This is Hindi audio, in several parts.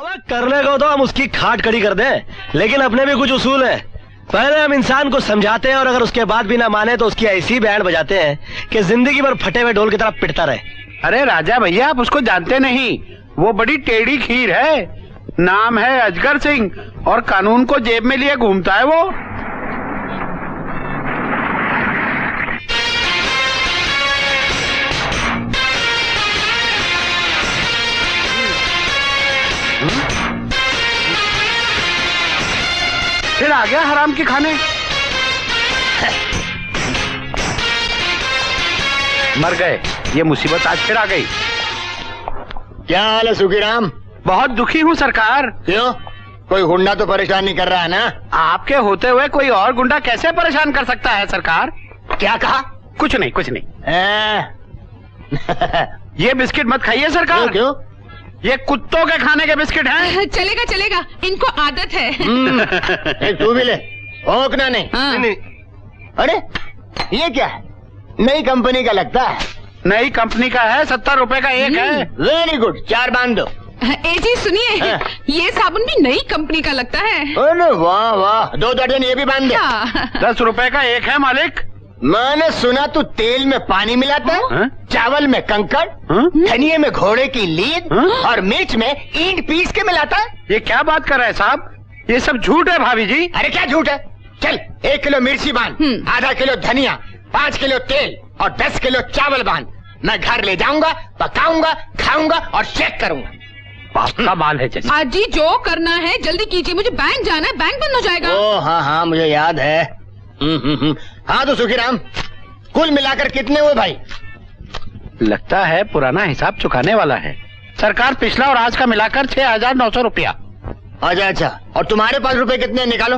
अब करने को तो हम उसकी खाट कड़ी कर दें, लेकिन अपने भी कुछ उसूल है। पहले हम इंसान को समझाते हैं और अगर उसके बाद भी ना माने तो उसकी ऐसी बैंड बजाते हैं कि जिंदगी भर फटे हुए ढोल की तरह पिटता रहे। अरे राजा भैया, आप उसको जानते नहीं, वो बड़ी टेढ़ी खीर है। नाम है अजगर सिंह और कानून को जेब में लिए घूमता है वो। फिर आ गया हराम के खाने। मर गए, ये मुसीबत आज फिर आ गई। क्या हाल है सुखीराम? बहुत दुखी हूँ सरकार। क्यों? कोई गुंडा तो परेशान नहीं कर रहा है ना? आपके होते हुए कोई और गुंडा कैसे परेशान कर सकता है सरकार? क्या कहा? कुछ नहीं कुछ नहीं। ये बिस्किट मत खाइए सरकार। क्यों? ये कुत्तों के खाने के बिस्किट हैं। चलेगा चलेगा, इनको आदत है। एक तू भी ले। ओकना नहीं। हाँ। नहीं। अरे ये क्या है? नई कंपनी का लगता है। नई कंपनी का है, 70 रुपए का एक है। वेरी गुड, 4 बांध दो। जी सुनिए, ये साबुन भी नई कंपनी का लगता है। अरे वाह वाह, 2 दर्जन ये भी बांध दे। हाँ। 10 रुपए का एक है मालिक। मैंने सुना तू तेल में पानी मिलाता है, चावल में कंकड़, धनिये में घोड़े की लीद और मिर्च में ईंट पीस के मिलाता है। ये क्या बात कर रहे हैं साहब? ये सब झूठ है भाभी जी। अरे क्या झूठ है? चल 1 किलो मिर्ची बांध, आधा किलो धनिया, 5 किलो तेल और 10 किलो चावल बांध। मैं घर ले जाऊंगा, पकाऊंगा, खाऊंगा और चेक करूंगा। बाप का माल है जैसे। आज जी जो करना है जल्दी कीजिए, मुझे बैंक जाना है, बैंक बंद हो जाएगा। ओ हाँ हाँ, मुझे याद है। हाँ तो सुखीराम, कुल मिलाकर कितने हुए भाई? लगता है पुराना हिसाब चुकाने वाला है सरकार। पिछला और आज का मिलाकर 6,900 रुपया। अच्छा अच्छा, और तुम्हारे पास रुपए कितने निकालो?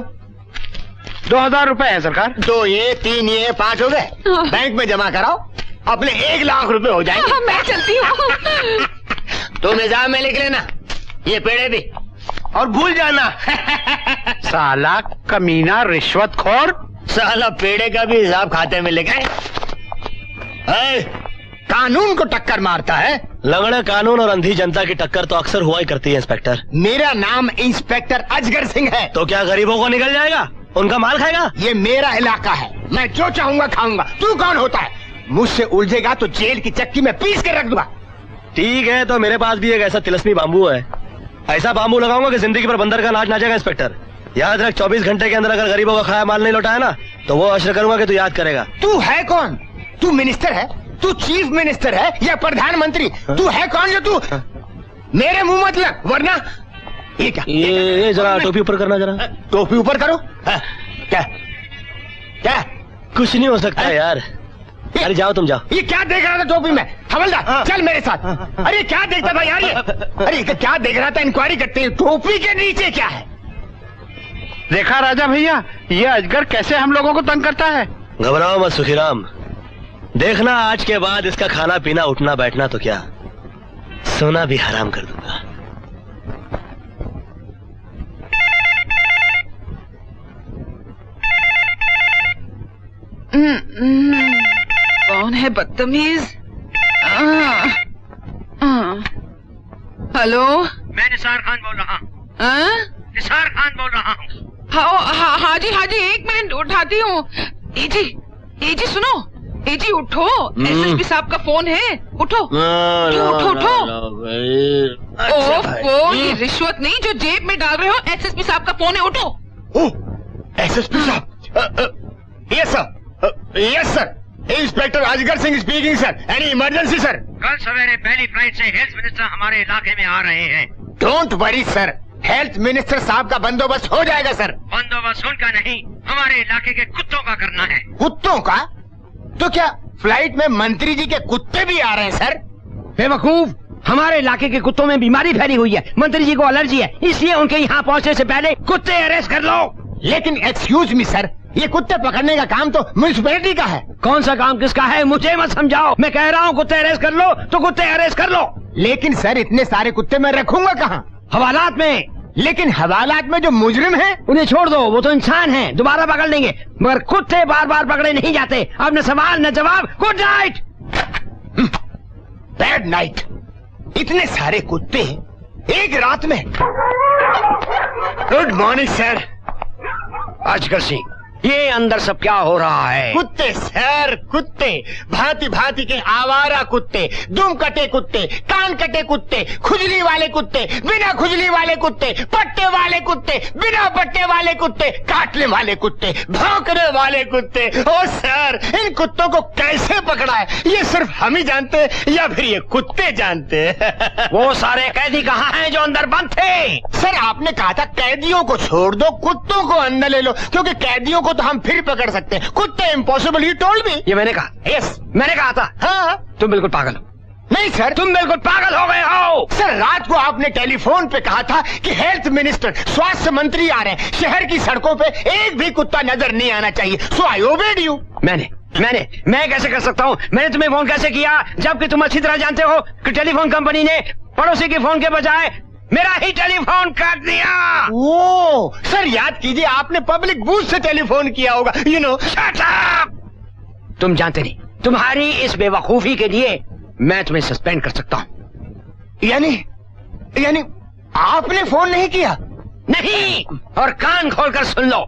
2,000 रुपए है सरकार। 2 ये, 3 ये, 5 हो गए। बैंक में जमा कराओ, अपने 1 लाख रुपए हो जाएंगे। मैं चलती हूँ। तुम निजाम में लिख लेना, ये पेड़े भी, और भूल जाना। साला कमीना रिश्वतखोर। साला पेड़े का भी हिसाब खाते में लिखा है। कानून को टक्कर मारता है। लंगड़े कानून और अंधी जनता की टक्कर तो अक्सर हुआ ही करती है इंस्पेक्टर। मेरा नाम इंस्पेक्टर अजगर सिंह है। तो क्या गरीबों को निकल जाएगा? उनका माल खाएगा? ये मेरा इलाका है, मैं जो चाहूंगा खाऊंगा। तू कौन होता है? मुझसे उलझेगा तो जेल की चक्की में पीस के रख दूंगा। ठीक है, तो मेरे पास भी एक ऐसा तिलस्मी बाम्बू है। ऐसा बाम्बू लगाऊंगा कि जिंदगी पर बंदर का नाच नाचेगा इंस्पेक्टर। याद रख, 24 घंटे के अंदर अगर गरीबों का खाया माल नहीं लौटाया ना तो वो अशर करूंगा कि तू याद करेगा। तू है कौन? तू मिनिस्टर है? तू चीफ मिनिस्टर है या प्रधानमंत्री? तू है कौन जो तू मेरे मुंह मत लग, वरना ये क्या? ये जरा टोपी ऊपर करना, जरा टोपी ऊपर करो। क्या क्या? कुछ नहीं हो सकता यार। अरे जाओ, तुम जाओ। ये क्या देख रहा था टोपी में? हवलदार चल मेरे साथ। अरे क्या देखता था यार ये? अरे क्या देख रहा था? इंक्वायरी करते हैं। टोपी के नीचे क्या है? देखा राजा भैया, ये अजगर कैसे हम लोगों को तंग करता है। घबराओ मत सुखीराम, देखना आज के बाद इसका खाना पीना उठना बैठना तो क्या, सोना भी हराम कर दूंगा। कौन है बदतमीज? हेलो, मैं निसार खान बोल रहा हूँ। निसार खान बोल रहा हूँ। हाँ जी 1 मिनट उठाती हूँ। ए जी सुनो, ए जी उठो, एसएसपी साहब का फोन है, उठो उठो। ओह, ये रिश्वत नहीं जो जेब में डाल रहे हो, एसएसपी साहब का फोन है, उठो। एसएसपी साहब? यस सर, इंस्पेक्टर अजगर Singh speaking sir. Any emergency sir? कल सवेरे पहली फ्लाइट से हेल्थ मिनिस्टर हमारे इलाके में आ रहे हैं। Don't worry sir, health minister साहब का बंदोबस्त हो जाएगा सर। बंदोबस्त उनका नहीं, हमारे इलाके के कुत्तों का करना है। कुत्तों का? तो क्या फ्लाइट में मंत्री जी के कुत्ते भी आ रहे हैं सर? बेवकूफ, हमारे इलाके के कुत्तों में बीमारी फैली हुई है, मंत्री जी को एलर्जी है, इसलिए उनके यहाँ पहुँचने से पहले कुत्ते अरेस्ट कर लो। लेकिन एक्सक्यूज मी सर, ये कुत्ते पकड़ने का काम तो म्युनिसिपैलिटी का है। कौन सा काम किसका है मुझे मत समझाओ। मैं कह रहा हूँ कुत्ते अरेस्ट कर लो तो कुत्ते अरेस्ट कर लो। लेकिन सर इतने सारे कुत्ते मैं रखूंगा कहाँ? हवालात में। लेकिन हवालात में जो मुजरिम हैं उन्हें छोड़ दो, वो तो इंसान हैं, दोबारा पकड़ लेंगे, मगर कुत्ते बार बार पकड़े नहीं जाते। अब न सवाल न जवाब, गुड नाइट। Bad night. इतने सारे कुत्ते हैं, एक रात में। Good morning sir. अजगर सिंह, ये अंदर सब क्या हो रहा है? कुत्ते सर, कुत्ते, भांति भांति के आवारा कुत्ते, दुम कटे कुत्ते, कान कटे कुत्ते, खुजली वाले कुत्ते, बिना खुजली वाले कुत्ते, पट्टे वाले कुत्ते, बिना पट्टे वाले कुत्ते, काटने वाले कुत्ते, भौंकने वाले कुत्ते। ओ सर, इन कुत्तों को कैसे पकड़ा है ये सिर्फ हम ही जानते हैं या फिर ये कुत्ते जानते हैं? वो सारे कैदी कहाँ हैं जो अंदर बंद थे? सर आपने कहा था कैदियों को छोड़ दो, कुत्तों को अंदर ले लो, क्योंकि कैदियों को तो हम फिर पकड़ सकते हैं, कुत्ते इम्पॉसिबल। You told me. ये मैंने कहा? यस, मैंने कहा था। हाँ। तुम बिल्कुल पागल हो। नहीं सर, तुम बिल्कुल पागल हो गए हो। सर रात को आपने टेलीफोन पे कहा था कि हेल्थ मिनिस्टर, स्वास्थ्य मंत्री आ रहे हैं, शहर की सड़कों पे एक भी कुत्ता नजर नहीं आना चाहिए। सो आई ओबेड यू। मैं कैसे कर सकता हूँ? मैंने तुम्हें फोन कैसे किया, जबकि तुम अच्छी तरह जानते हो कि टेलीफोन कंपनी ने पड़ोसी के फोन के बजाय मेरा ही टेलीफोन काट दिया। ओ सर, याद कीजिए आपने पब्लिक बूथ से टेलीफोन किया होगा। You know. Shut up! तुम जानते नहीं, तुम्हारी इस बेवकूफी के लिए मैं तुम्हें सस्पेंड कर सकता हूँ। यानी आपने फोन नहीं किया? नहीं, और कान खोलकर सुन लो,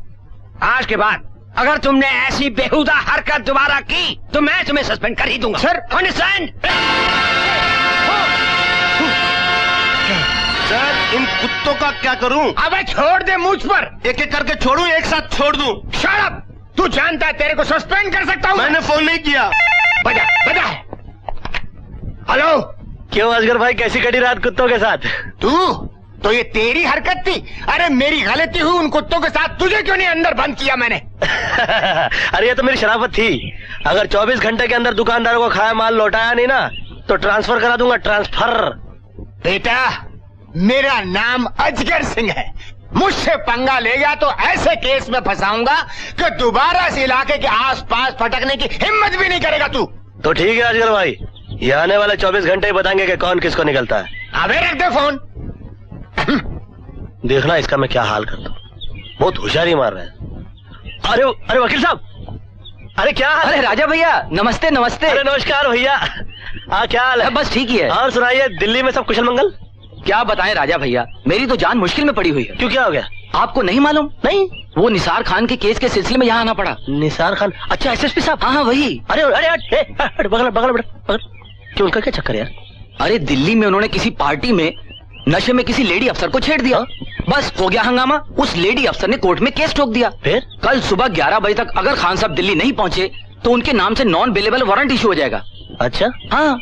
आज के बाद अगर तुमने ऐसी बेहुदा हरकत दोबारा की तो मैं तुम्हें सस्पेंड कर ही दूंगा। Sir, understand? सर, इन कुत्तों का क्या करूं? अबे छोड़ दे मुझ पर। एक एक करके छोड़ूं, एक साथ छोड़ दूं? Shut up! तू जानता है तेरे को सस्पेंड कर सकता हूँ। मैंने फोन नहीं किया। बजा। हेलो। क्यों असगर भाई, कैसी कटी रात कुत्तों के साथ? तू तो ये तेरी हरकत थी। अरे मेरी गलती हुई, उन कुत्तों के साथ तुझे क्यों नहीं अंदर बंद किया मैंने? अरे ये तो मेरी शराफत थी। अगर 24 घंटे के अंदर दुकानदारों को खाया माल लौटाया नहीं ना तो ट्रांसफर करा दूंगा, ट्रांसफर। बेटा, मेरा नाम अजगर सिंह है। मुझसे पंगा लेगा तो ऐसे केस में फंसाऊंगा कि दोबारा इस इलाके के आसपास फटकने की हिम्मत भी नहीं करेगा तू। तो ठीक है अजगर भाई, ये आने वाले 24 घंटे ही बताएंगे कि कौन किसको निकलता है। अबे रख दे फोन। देखना इसका मैं क्या हाल करता हूँ। बहुत होशियारी मार रहा है। अरे वकील साहब, अरे क्या हाल? अरे राजा भैया, नमस्ते नमस्ते। अरे नमस्कार भैया। क्या हाल है? बस ठीक ही है। और सुनाइए, दिल्ली में सब कुशल मंगल? क्या बताएं राजा भैया, मेरी तो जान मुश्किल में पड़ी हुई है। क्यों, क्या हो गया? आपको नहीं मालूम? नहीं। वो निसार खान के केस के सिलसिले में यहाँ आना पड़ा। निसार खान? अच्छा, एसएसपी साहब। हाँ वही। अरे बगल क्यों, उनका क्या चक्कर यार? अरे दिल्ली में उन्होंने किसी पार्टी में नशे में किसी लेडी अफसर को छेड़ दिया। बस हो गया हंगामा। उस लेडी अफसर ने कोर्ट में केस ठोक दिया। फिर कल सुबह 11 बजे तक अगर खान साहब दिल्ली नहीं पहुँचे तो उनके नाम से नॉन बेलेबल वारंट इशू हो जाएगा। अच्छा, हाँ।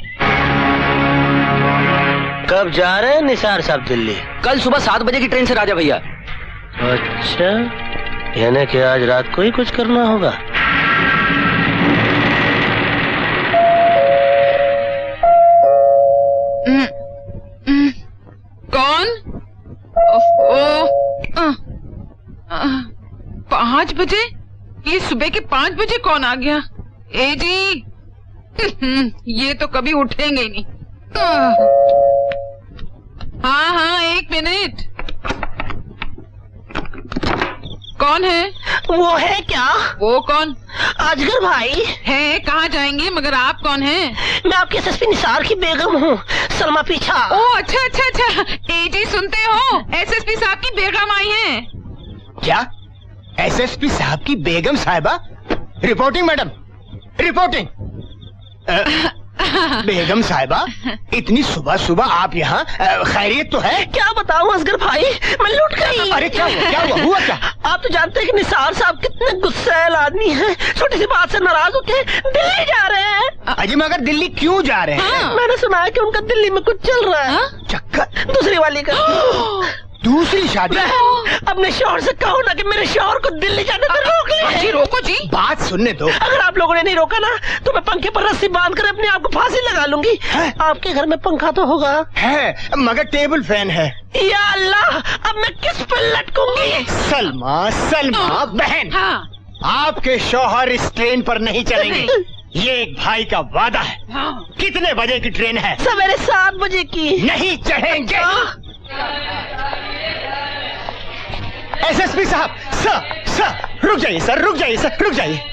कब जा रहे हैं निसार साहब दिल्ली? कल सुबह 7 बजे की ट्रेन से राजा भैया। अच्छा, यानी कि आज रात को ही कुछ करना होगा। कौन? 5 बजे? ये सुबह के 5 बजे कौन आ गया? ए जी, ये तो कभी उठेंगे ही नहीं। हाँ, 1 मिनट। कौन है? वो है क्या? वो कौन? अजगर भाई है। कहाँ जाएंगे? मगर आप कौन हैं? मैं आपके एसएसपी निसार की बेगम हूँ, सलमा पीछा। ओ अच्छा। ए जी सुनते हो, एसएसपी साहब की बेगम आई हैं। क्या? एसएसपी साहब की बेगम साहिबा? Reporting madam, reporting. बेगम साहिबा, इतनी सुबह सुबह आप यहाँ? खैरियत तो है? क्या बताऊँ असगर भाई, मैं लुट गई। अरे क्या हुआ क्या? आप तो जानते हैं कि निसार साहब कितने गुस्सैल आदमी हैं। छोटी सी बात से नाराज होके दिल्ली जा रहे हैं। अजी मगर दिल्ली क्यों जा रहे हैं? हाँ। मैंने सुना है कि उनका दिल्ली में कुछ चल रहा है। चक्कर? दूसरी वाली का। दूसरी शादी? अपने शौहर से कहो ना कि मेरे शौहर को दिल्ली जाने से रोक ले। जी रोको जी। बात सुनने दो। अगर आप लोगों ने नहीं रोका ना तो मैं पंखे पर रस्सी बांध कर अपने आप को फांसी लगा लूंगी। आपके घर में पंखा तो होगा? है, मगर टेबल फैन है। या अल्लाह, अब मैं किस पे लटकूंगी? सलमा बहन, हाँ। आपके शौहर इस ट्रेन पर नहीं चलेंगे। ये एक भाई का वादा है। हाँ। कितने बजे की ट्रेन है? सवेरे 7 बजे की। नहीं चढ़ेंगे। एसएसपी साहब, सर रुक जाइए सर।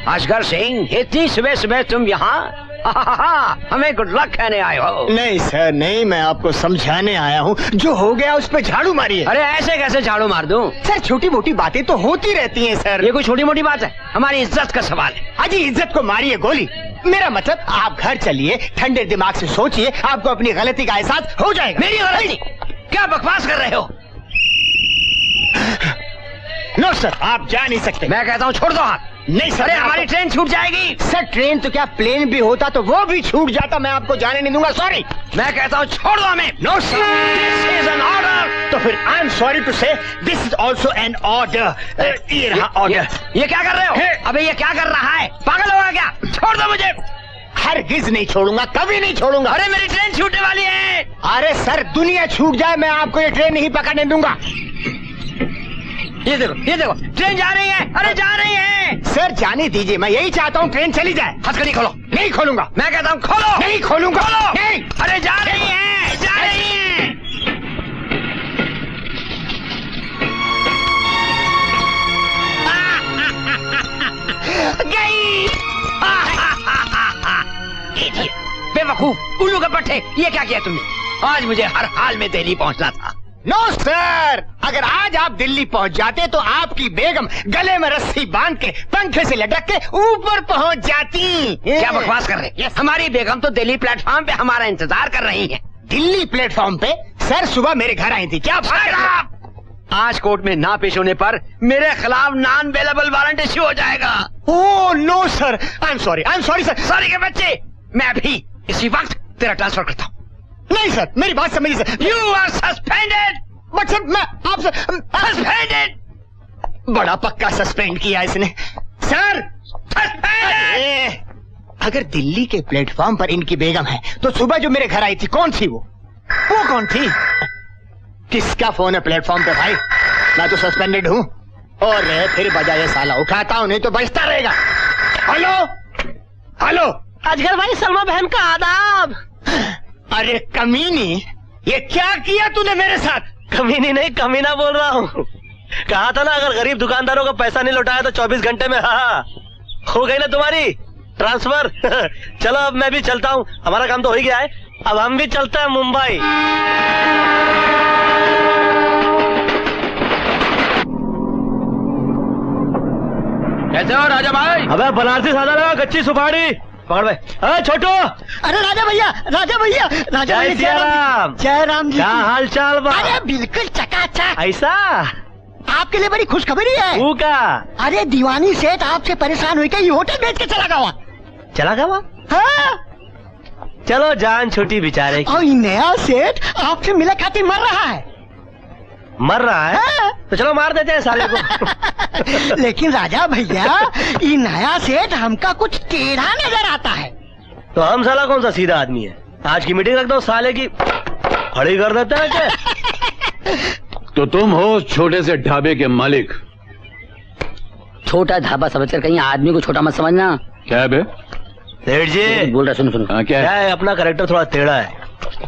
अजगर सिंह, इतनी सुबह सुबह तुम यहाँ? हमें गुड लक कहने आए हो? नहीं सर नहीं, मैं आपको समझाने आया हूँ। जो हो गया उस पे झाड़ू मारिए। अरे ऐसे कैसे झाड़ू मार दूं? सर छोटी मोटी बातें तो होती रहती हैं सर। ये कोई छोटी मोटी बात है? हमारी इज्जत का सवाल है। अजी इज्जत को मारिए गोली। मेरा मतलब आप घर चलिए, ठंडे दिमाग से सोचिए, आपको अपनी गलती का एहसास हो जाएगा। मेरी गलती? क्या बकवास कर रहे हो? नो सर, आप जा नहीं सकते। मैं कहता हूँ छोड़ दो हाथ। नहीं सर, हमारी ट्रेन छूट जाएगी। सर ट्रेन तो क्या, प्लेन भी होता तो वो भी छूट जाता, मैं आपको जाने नहीं दूंगा। सॉरी। मैं कहता हूँ छोड़ दो हमें। No sir, this is an order. तो फिर I am sorry to say this is also an order. ये रहा ऑर्डर। ये क्या कर रहे हो? अबे ये क्या कर रहा है? पागल होगा क्या? छोड़ दो मुझे। हरगिज नहीं छोड़ूंगा, कभी नहीं छोड़ूंगा। अरे मेरी ट्रेन छूटने वाली है। अरे सर दुनिया छूट जाए, मैं आपको ये ट्रेन नहीं पकड़ने दूंगा। ये देखो ट्रेन जा रही है। अरे जा रही है। सर जाने दीजिए, मैं यही चाहता हूँ ट्रेन चली जाए। हथकड़ी खोलो। नहीं खोलूंगा। मैं कहता हूँ खोलो। नहीं खोलूंगा। खोलो। नहीं। अरे जा रही है, जा रही है। गई। बेवकूफ, उल्लू के पट्टे, ये क्या किया तुमने? आज मुझे हर हाल में दिल्ली पहुंचना था। नो सर, अगर आज आप दिल्ली पहुंच जाते तो आपकी बेगम गले में रस्सी बांध के पंखे से लटक के ऊपर पहुंच जाती। क्या बकवास कर रहे? Yes. हमारी बेगम तो दिल्ली प्लेटफॉर्म पे हमारा इंतजार कर रही है। दिल्ली प्लेटफॉर्म पे? सर सुबह मेरे घर आई थी। क्या बात? आज कोर्ट में ना पेश होने पर मेरे खिलाफ नॉन बेलेबल वारंट इश्यू हो जाएगा। Oh no sir, I am sorry sir. Sorry के बच्चे, मैं अभी इसी वक्त तेरा ट्रांसफर करता हूँ। नहीं सर, मेरी बात समझिए sir. You are suspended. But sir मैं आपसे सस्पेंडेड। बड़ा पक्का सस्पेंड किया इसने सर। अगर दिल्ली के प्लेटफॉर्म पर इनकी बेगम है तो सुबह जो मेरे घर आई थी कौन थी? वो कौन थी? किसका फोन है प्लेटफॉर्म पे भाई? मैं तो सस्पेंडेड हूँ। और फिर बजाय साला उठाता हूँ, नहीं तो बजता रहेगा। हेलो हेलो अजगर भाई, सलमा बहन का आदाब। अरे कमीनी, ये क्या किया तूने मेरे साथ? कमीनी नहीं, कमीना बोल रहा हूँ। कहा था ना, अगर गरीब दुकानदारों का पैसा नहीं लौटाया तो 24 घंटे में हाँ हो गई ना तुम्हारी ट्रांसफर। चलो अब मैं भी चलता हूँ, हमारा काम तो हो ही गया है। अब हम भी चलते हैं मुंबई। कैसे हो राजा भाई? अबे बनारसी सादा लगा, कच्ची सुपारी पकड़ भाई। अरे छोटू। अरे राजा भैया, राजा भैया, राजा जय सिया राम। जय राम जी। क्या हाल चाल बा? अरे बिल्कुल चकाचक। ऐसा आपके लिए बड़ी खुशखबरी है। तू का? अरे दीवानी सेठ आपसे परेशान हुई क्या? ये होटल बेच के चला गया। चला गया? हाँ? चलो जान छुट्टी बेचारे की। और ये नया सेठ आपसे मिला खातिर मर रहा है। मर रहा है? हाँ? तो चलो मार देते हैं साले को। लेकिन राजा भैया, ये नया सेठ हमका कुछ टेढ़ा नजर आता है। तो हम साला कौन सा सीधा आदमी है? आज की मीटिंग रख दो, साले की खड़ी कर देते हैं क्या? तो तुम हो छोटे से ढाबे के मालिक? छोटा ढाबा समझकर कहीं आदमी को छोटा मत समझना। क्या है बे? सेठ जी बोल रहा, सुनो। हाँ, क्या क्या है? है, अपना कैरेक्टर थोड़ा टेढ़ा है।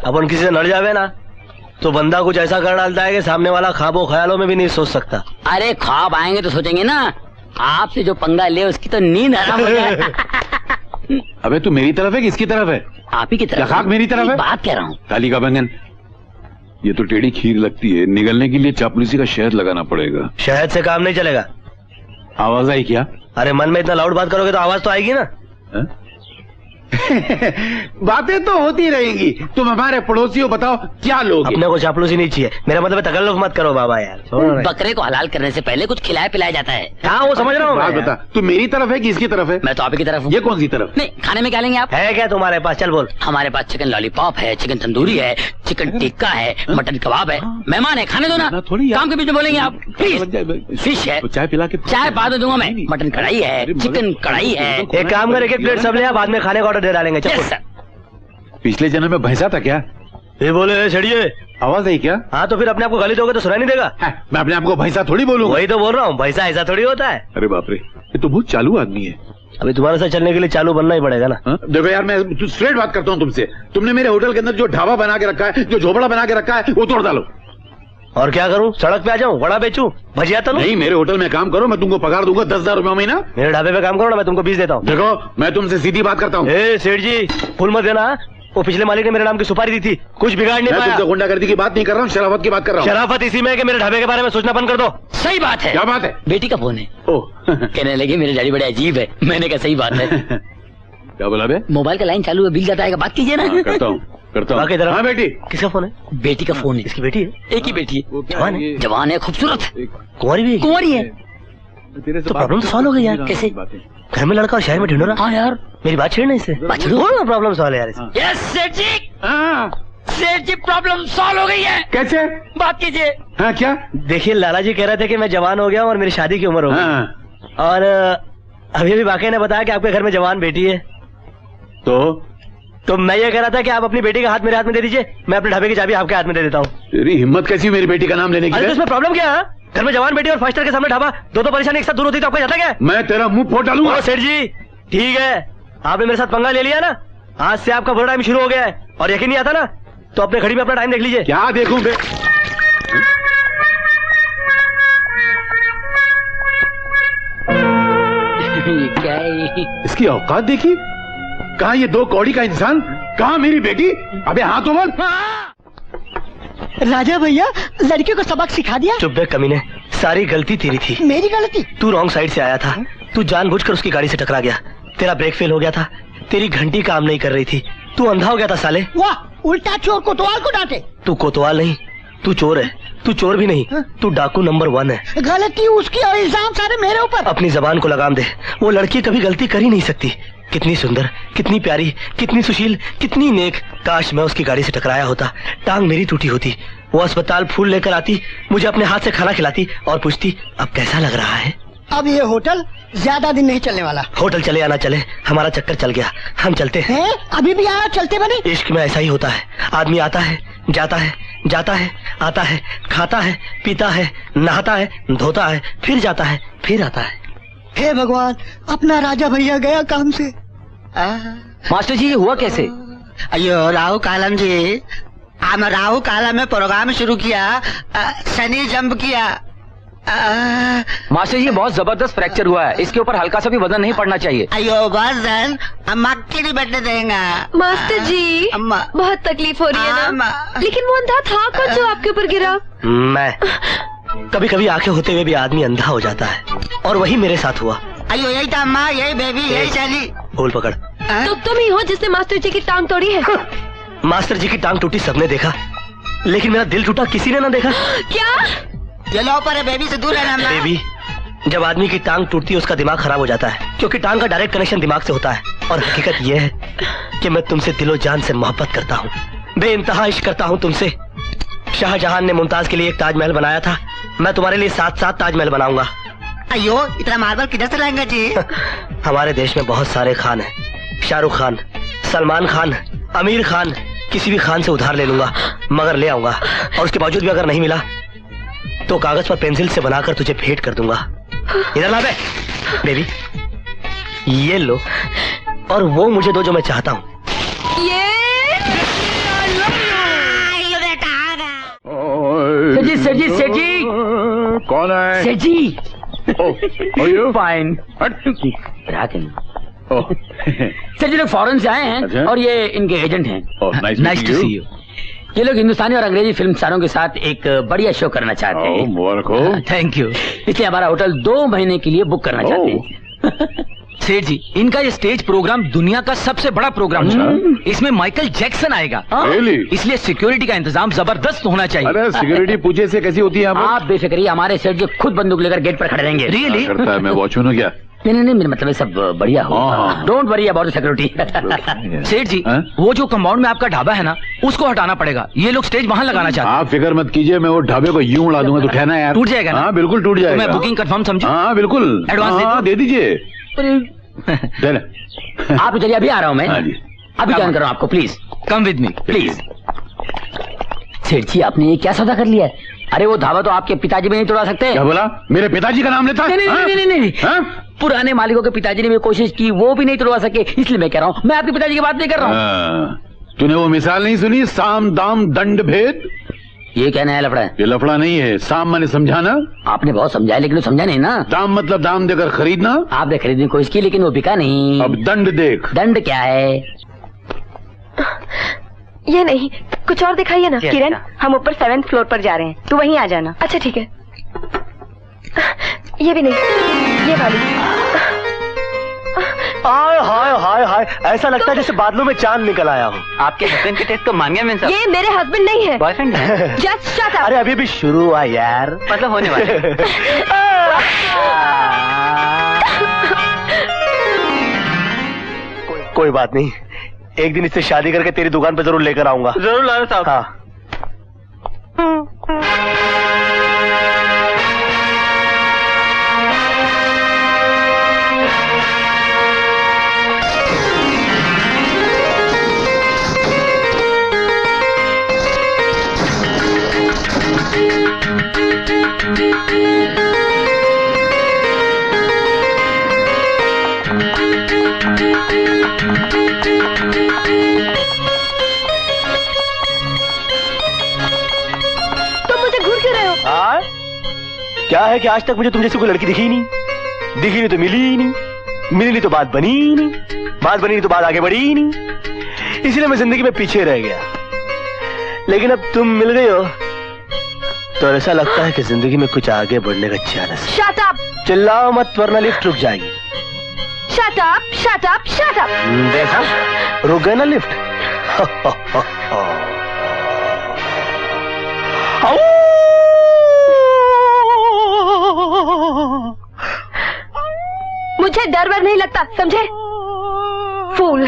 अपन किसी से लड़ जावे ना तो बंदा कुछ ऐसा कर डालता है कि सामने वाला ख्वाबों ख्यालों में भी नहीं सोच सकता। अरे ख्वाब आएंगे तो सोचेंगे ना। आपसे जो पंगा ले उसकी तो नींद हराम हो जाए। अबे तू मेरी तरफ है कि इसकी तरफ है? आप ही की तरफ। लखाक मेरी तरफ है? बात कह रहा हूँ। काली का बैंगन, ये तो टेढ़ी खीर लगती है। निगलने के लिए चापलूसी का शहद लगाना पड़ेगा। शहद से काम नहीं चलेगा। आवाज आई क्या? अरे मन में इतना लाउड बात करोगे तो आवाज तो आएगी ना। बातें तो होती रहेंगी। तुम हमारे पड़ोसी हो, बताओ क्या लोग? अपने को चापलूसी नहीं चाहिए। मेरा मतलब तकल्लुफ मत करो बाबा यार। बकरे को हलाल करने से पहले कुछ खिलाया पिलाया जाता है। हाँ वो समझ रहा हूँ। बात बता, तू मेरी तरफ है कि इसकी तरफ है? मैं तो आप ही की तरफ हूँ। ये कौन सी तरफ? नहीं, खाने में क्या लेंगे आप? है क्या तुम्हारे पास? चल बोल। हमारे पास चिकन लॉलीपॉप है, चिकन तंदूरी है, चिकन टिक्का है, मटन कबाब है। मेहमान है, खाने दो ना। थोड़ी काम के बीच में बोलेंगे आप। प्लीज। फिश है, चाय पिला के। चाय बाद में दूंगा मैं। मटन कढ़ाई है, चिकन कढ़ाई है। एक काम कर, एक प्लेट सब ले, बाद में खाने का ऑर्डर दे डालेंगे। चल यस सर। पिछले जन्म में भैंसा था क्या? फिर बोले छड़िए। आवाज आई क्या? हाँ तो फिर अपने आप को गाली दोगे तो सुनाई नहीं देगा। मैं अपने आप को भैंसा थोड़ी बोलूंगा। वही तो बोल रहा हूँ, भैंसा ऐसा थोड़ी होता है। अरे बाप रे, ये तो बहुत चालू आदमी है। अभी तुम्हारे साथ चलने के लिए चालू बनना ही पड़ेगा ना। देखो यार, मैं स्ट्रेट बात करता हूँ तुमसे। तुमने मेरे होटल के अंदर जो ढाबा बना के रखा है, जो झोपड़ा बना के रखा है, वो तोड़ डालो। और क्या करूं? सड़क पे आ जाऊं, वड़ा बेचूं, भजिया तलूं? नहीं, मेरे होटल में काम करो, मैं तुमको पगार दूंगा 10,000 रुपये महीना। मेरे ढाबे पे काम करो ना, मैं तुमको 20 देता हूँ। देखो, मैं तुमसे सीधी बात करता हूँ। ए सेठ जी, फूल मत देना। वो पिछले मालिक ने मेरे नाम की सुपारी दी थी, कुछ बिगाड़ नहीं मैं पाया। तुमसे गुंडागर्दी की बात नहीं कर रहा हूँ, शराफत की बात कर रहा हूँ। शराफत इसी में है कि मेरे ढाबे के बारे में सोचना बंद कर दो। सही बात है। क्या बात है? बेटी का फोन है। ओह कहने लगे मेरे डैडी बड़े अजीब है। मैंने कहा सही बात है। क्या बोला बे? मोबाइल का लाइन चालू है, बिल जाता है, बात कीजिए ना। करता हूँ बाकी जरा- हाँ बेटी। किसका फोन है? बेटी का फोन है। इसकी बेटी है? एक ही बेटी है। जवान है? जवान है, खूबसूरत है, कुंवारी भी है? कुंवारी है। तो प्रॉब्लम तो सॉल्व हो गई यार। कैसे? घर में लड़का और शहर में ढिंढोरा। हाँ यार, मेरी बात छेड़ना इससे। बोल प्रॉब्लम सॉल्व है यार इससे। यस सेठ जी, हाँ, सेठ जी प्रॉब्लम सॉल्व हो गई है। कैसे? बात कीजिए। हाँ क्या? देखिए लाला जी कह रहे थे कि मैं जवान हो गया हूँ और मेरी शादी की उम्र हो गई। हाँ, और अभी अभी वाकई ने बताया कि आपके घर में जवान बेटी है। तो मैं ये कह रहा था कि आप अपनी बेटी का हाथ मेरे हाथ में दे दीजिए, मैं अपने ढाबे की चाबी आपके हाथ में दे देता हूँ। तेरी हिम्मत कैसी मेरी बेटी का नाम लेने की? अरे तो इसमें प्रॉब्लम क्या है? घर में जवान बेटी और 5 स्टार के सामने ढाबा, दो परेशानी एक साथ दूर होती तो आपको जाता क्या? मैं तेरा मुंह फोड़ डालूंगा। ओ सेठ जी, ठीक है, आपने मेरे साथ पंगा ले लिया ना, आज से आपका बुरा टाइम शुरू हो गया है। और यकीन नहीं आता ना तो अपने घड़ी में अपना टाइम देख लीजिए। क्या देखूं बे? क्या है? इसकी औकात देखी? कहाँ ये 2 कौड़ी का इंसान, कहाँ मेरी बेटी? अबे हाथ उमल। राजा भैया, लड़की को सबक सिखा दिया? चुप बे कमीने, सारी गलती तेरी थी। मेरी गलती? तू रॉन्ग साइड से आया था, तू जानबूझकर उसकी गाड़ी से टकरा गया, तेरा ब्रेक फेल हो गया था, तेरी घंटी काम नहीं कर रही थी, तू अंधा हो गया था साले। वाह, उल्टा चोर कोतवाल को डांटे। तू कोतवाल नहीं, तू चोर है। तू चोर भी नहीं, तू डाकू नंबर 1 है। गलती उसकी और इल्जाम सारे मेरे ऊपर। अपनी जबान को लगाम दे, वो लड़की कभी गलती कर ही नहीं सकती। कितनी सुंदर, कितनी प्यारी, कितनी सुशील, कितनी नेक। काश मैं उसकी गाड़ी से टकराया होता, टांग मेरी टूटी होती, वो अस्पताल फूल लेकर आती, मुझे अपने हाथ से खाना खिलाती और पूछती अब कैसा लग रहा है। अब ये होटल ज्यादा दिन नहीं चलने वाला। होटल चले या ना चले, हमारा चक्कर चल गया, हम चलते हैं। है? अभी भी आया चलते बने? इश्क में ऐसा ही होता है, आदमी आता है, जाता है, जाता है, आता है, खाता है, पीता है, नहाता है, धोता है, फिर जाता है, फिर आता है। हे भगवान, अपना राजा भैया गया काम से। मास्टर जी ये हुआ कैसे? अयो राहु कालम जी, हम राहु कालम में प्रोग्राम शुरू किया, शनि जंप किया। मास्टर जी ये बहुत जबरदस्त फ्रैक्चर हुआ है, इसके ऊपर हल्का सा भी वजन नहीं पड़ना चाहिए। अयो वजन अम्मा की नहीं बैठने देंगे। मास्टर जी अम्मा। बहुत तकलीफ हो रही है ना, अम्मा। लेकिन वो अंधा था कौन जो आपके ऊपर गिरा? मैं कभी कभी आंखें होते हुए भी आदमी अंधा हो जाता है, और वही मेरे साथ हुआ। अयो यही था अम्मा, यही बेबी, यही चली। बोल पकड़। तो तुम ही हो जिसने मास्टर जी की टांग तोड़ी है? मास्टर जी की टांग टूटी सबने देखा, लेकिन मेरा दिल टूटा किसी ने ना देखा। क्या? ये लो पर है, बेबी से दूर रहना। बेबी, जब आदमी की टांग टूटती है उसका दिमाग खराब हो जाता है, क्योंकि टांग का डायरेक्ट कनेक्शन दिमाग से होता है। और हकीकत यह है कि मैं तुमसे दिलो जान से मोहब्बत करता हूँ, बेइंतहा इश्क करता हूँ तुमसे। शाहजहां ने मुमताज के लिए एक ताजमहल बनाया था, मैं तुम्हारे लिए 7 ताजमहल बनाऊंगा। अयो इतना मार्बल किधर से लाएंगे जी? हमारे देश में बहुत सारे खान हैं, शाहरुख खान, सलमान खान, आमिर खान, किसी भी खान से उधार ले लूंगा, मगर ले आऊंगा। और उसके बावजूद भी अगर नहीं मिला तो कागज पर पेंसिल से बनाकर तुझे भेंट कर दूंगा। इधर ला बे बेबी, ये लो, और वो मुझे दो जो मैं चाहता हूँ। सेठ जी कौन है? सेठ जी फाइन। सेठ जी लोग फॉरेन से आए हैं। अच्छा? और ये इनके एजेंट हैं। Nice to see you. ये लोग हिंदुस्तानी और अंग्रेजी फिल्म स्टारों के साथ एक बढ़िया शो करना चाहते हैं। मुबारक हो। Thank you. इसलिए हमारा होटल 2 महीने के लिए बुक करना चाहते हैं। सेठ जी इनका ये स्टेज प्रोग्राम दुनिया का सबसे बड़ा प्रोग्राम है, इसमें माइकल जैक्सन आएगा। Really? इसलिए सिक्योरिटी का इंतजाम जबरदस्त होना चाहिए। अरे सिक्योरिटी पूछे से कैसी होती है यहाँ आप बेफिक्रिए, हमारे सेठ जी खुद बंदूक लेकर गेट पर खड़े रहेंगे। Really? पर? करता है, मैं वॉचमैन हूँ क्या? नहीं, मेरा मतलब है सब बढ़िया हो। हाँ। Don't worry about security. सेठ जी हाँ? वो जो कंपाउंड में आपका ढाबा है ना, उसको हटाना पड़ेगा। ये लोग स्टेज वहाँ लगाना चाहते हैं। आप फिक्र मत कीजिए, मैं वो ढाबे को यूं उड़ा दूंगा तो ठहना यार। टूट जाएगा ना? हाँ बिल्कुल टूट तो जाएगा। मैं बुकिंग कंफर्म समझूं? हाँ बिल्कुल। एडवांस दे दूं? हाँ, दे दीजिए। दे ले। आप चलिए, अभी आ रहा हूँ मैं। हाँ जी। अभी ज्वाइन करो आपको, please come with me please. सेठ जी आपने ये क्या सौदा कर लिया है? अरे वो ढाबा तो आपके पिताजी भी नहीं तोड़ा सकते। क्या बोला? मेरे पिताजी का नाम लेता है? नहीं। हाँ? पुराने मालिकों के पिताजी ने भी कोशिश की, वो भी नहीं तोड़वा सके। इसलिए मैं कह रहा हूँ, मैं आपके पिताजी की बात नहीं कर रहा हूँ। तूने वो मिसाल नहीं सुनी, साम दाम दंड भेद? ये क्या नया लफड़ा है? ये लफड़ा नहीं है, साम मैंने समझाना। आपने बहुत समझाया लेकिन वो समझा नहीं ना। दाम मतलब दाम देकर खरीदना। आपने खरीदने की कोशिश की लेकिन वो बिका नहीं। अब दंड देख। दंड क्या है? ये नहीं, कुछ और दिखाइए ना। किरण, हम ऊपर 7th फ्लोर पर जा रहे हैं, तू वहीं आ जाना। अच्छा ठीक है। ये भी नहीं, ये वाली। हाय हाय हाय हाय, ऐसा लगता है जैसे बादलों में चांद निकल आया हो। आपके हस्बैंड के टेस्ट को मान गया मैं साहब। ये मेरे हस्बैंड नहीं है, बॉयफ्रेंड है। Just shut up. अरे अभी भी शुरू हुआ यार, मतलब होने वाले। कोई बात नहीं, एक दिन इससे शादी करके तेरी दुकान पे जरूर लेकर आऊंगा। जरूर लाना साहब। हाँ। क्या है कि आज तक मुझे तुम जैसी कोई लड़की दिखी नहीं, दिखी नहीं तो मिली ही नहीं, मिली नहीं तो बात बनी ही नहीं, बात बनी नहीं तो बात आगे बढ़ी ही नहीं, इसलिए मैं जिंदगी में पीछे रह गया। लेकिन अब तुम मिल गई हो तो ऐसा लगता है कि जिंदगी में कुछ आगे बढ़ने का चांस। Shut up. चिल्लाओ मत वरना लिफ्ट रुक जाएगी। Shut up, shut up, shut up. देखा, रुक गए ना लिफ्ट। मुझे डर वर नहीं लगता, समझे? फूल।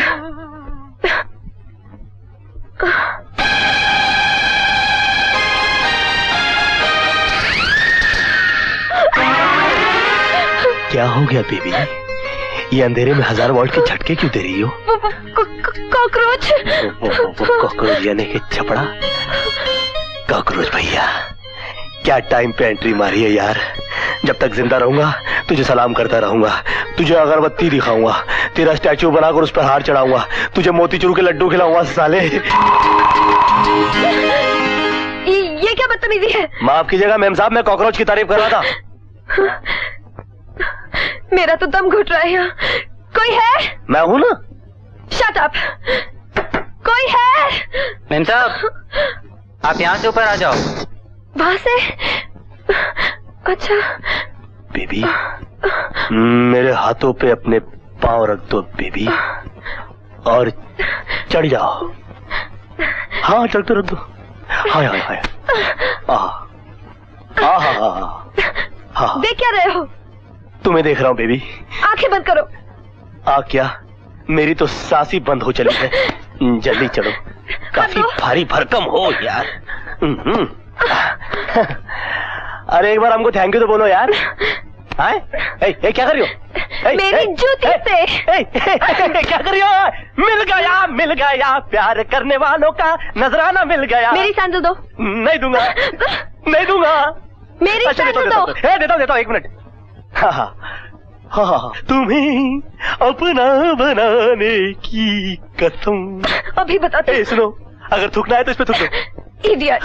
क्या हो गया बेबी? ये अंधेरे में 1000 वॉल्ट के झटके क्यों दे रही हो? कॉकरोच। कॉकरोच यानी कि छपड़ा? कॉकरोच भैया, क्या टाइम पे एंट्री मारी है यार। जब तक जिंदा रहूंगा तुझे सलाम करता रहूंगा, तुझे अगरबत्ती दिखाऊंगा, तेरा स्टैचू बनाकर उस पर हार चढ़ाऊंगा, तुझे मोतीचूर के लड्डू खिलाऊंगा साले। ये क्या बदतमीजी है? माफ कीजिएगा मैम साहब, मैं कॉकरोच की तारीफ कर रहा था। मेरा तो दम घुट रहा है यहाँ। कोई है? मैं हूँ ना। Shut up. कोई है? मैम साहब, आप यहाँ से ऊपर आ जाओ। वहां से? अच्छा। बेबी, मेरे हाथों पे अपने पांव रख दो बेबी, और चढ़ जाओ। हाँ चढ़ तो रख दो। हाय हाय हाय। हाँ। देख क्या रहे हो? तुम्हें देख रहा हूँ बेबी। आंखें बंद करो। क्या? मेरी तो सांस ही बंद हो चली है। जल्दी चढ़ो, काफी भारी भरकम हो यार। अरे एक बार हमको थैंक यू तो बोलो यार। क्या कर रही हो? मेरी जूती से। क्या कर रही हो? मिल गया प्यार करने वालों का नजराना मिल गया। मेरी सैंडल दो। नहीं दूंगा, नहीं दूंगा। मेरी सैंडल दो। देता हूँ 1 मिनट। हाँ, तुम्हें अपना बनाने की कसम। अभी बताते। सुनो, अगर थूकना है तो इस पे थूक दो। इडियट।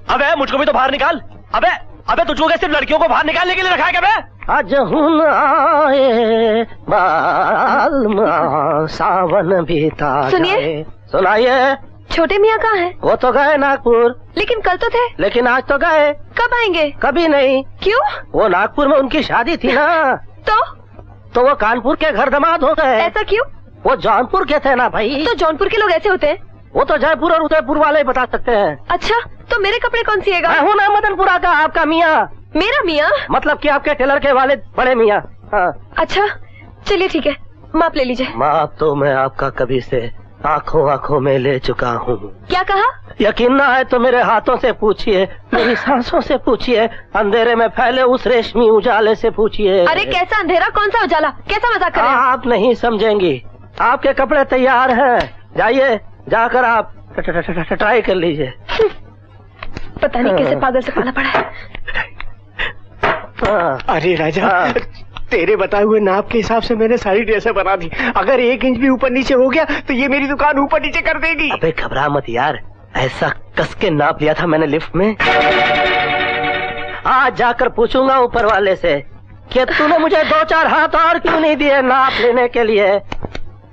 अबे मुझको भी तो बाहर निकाल। अबे तुझको क्या सिर्फ लड़कियों को बाहर निकालने के लिए रखा है क्या? आज आए बाल सावन बीता। सुनिए। सुनाइए। छोटे मियाँ कहाँ हैं? वो तो गए नागपुर। लेकिन कल तो थे। लेकिन आज तो गए। कब आएंगे? कभी नहीं। क्यों? वो नागपुर में उनकी शादी थी ना। तो वो कानपुर के घर दामाद हो गए। ऐसा क्यों? वो जौनपुर के थे ना भाई। तो जौनपुर के लोग ऐसे होते हैं? वो तो जयपुर और उदयपुर वाले ही बता सकते हैं। अच्छा, तो मेरे कपड़े कौन सिएगा? मैं हूँ ना मदनपुरा का आपका मियाँ। मेरा मियाँ? मतलब कि आपके टेलर के वाले बड़े मियाँ। हाँ। अच्छा चलिए ठीक है, माप ले लीजिए। माप तो मैं आपका कभी से आंखों में ले चुका हूँ। क्या कहा? यकीन ना है तो मेरे हाथों से पूछिए, मेरी सांसों से पूछिए, अंधेरे में फैले उस रेशमी उजाले से पूछिए। अरे कैसा अंधेरा, कौन सा उजाला, कैसा मजाक कर रहे हैं? आप नहीं समझेंगी। आपके कपड़े तैयार हैं, जाइए, जाकर आप ट्राई कर लीजिए। पता नहीं कैसे पागल से पाला पड़ा है। अरे राजा, तेरे बताए हुए नाप के हिसाब से मैंने सारी ड्रेसें बना दी। अगर 1 इंच भी ऊपर नीचे हो गया तो ये मेरी दुकान ऊपर नीचे कर देगी। अबे घबरा मत यार, ऐसा कस के नाप लिया था मैंने लिफ्ट में। आज जाकर पूछूंगा ऊपर वाले से कि तूने मुझे 2-4 हाथ और क्यों नहीं दिए नाप लेने के लिए।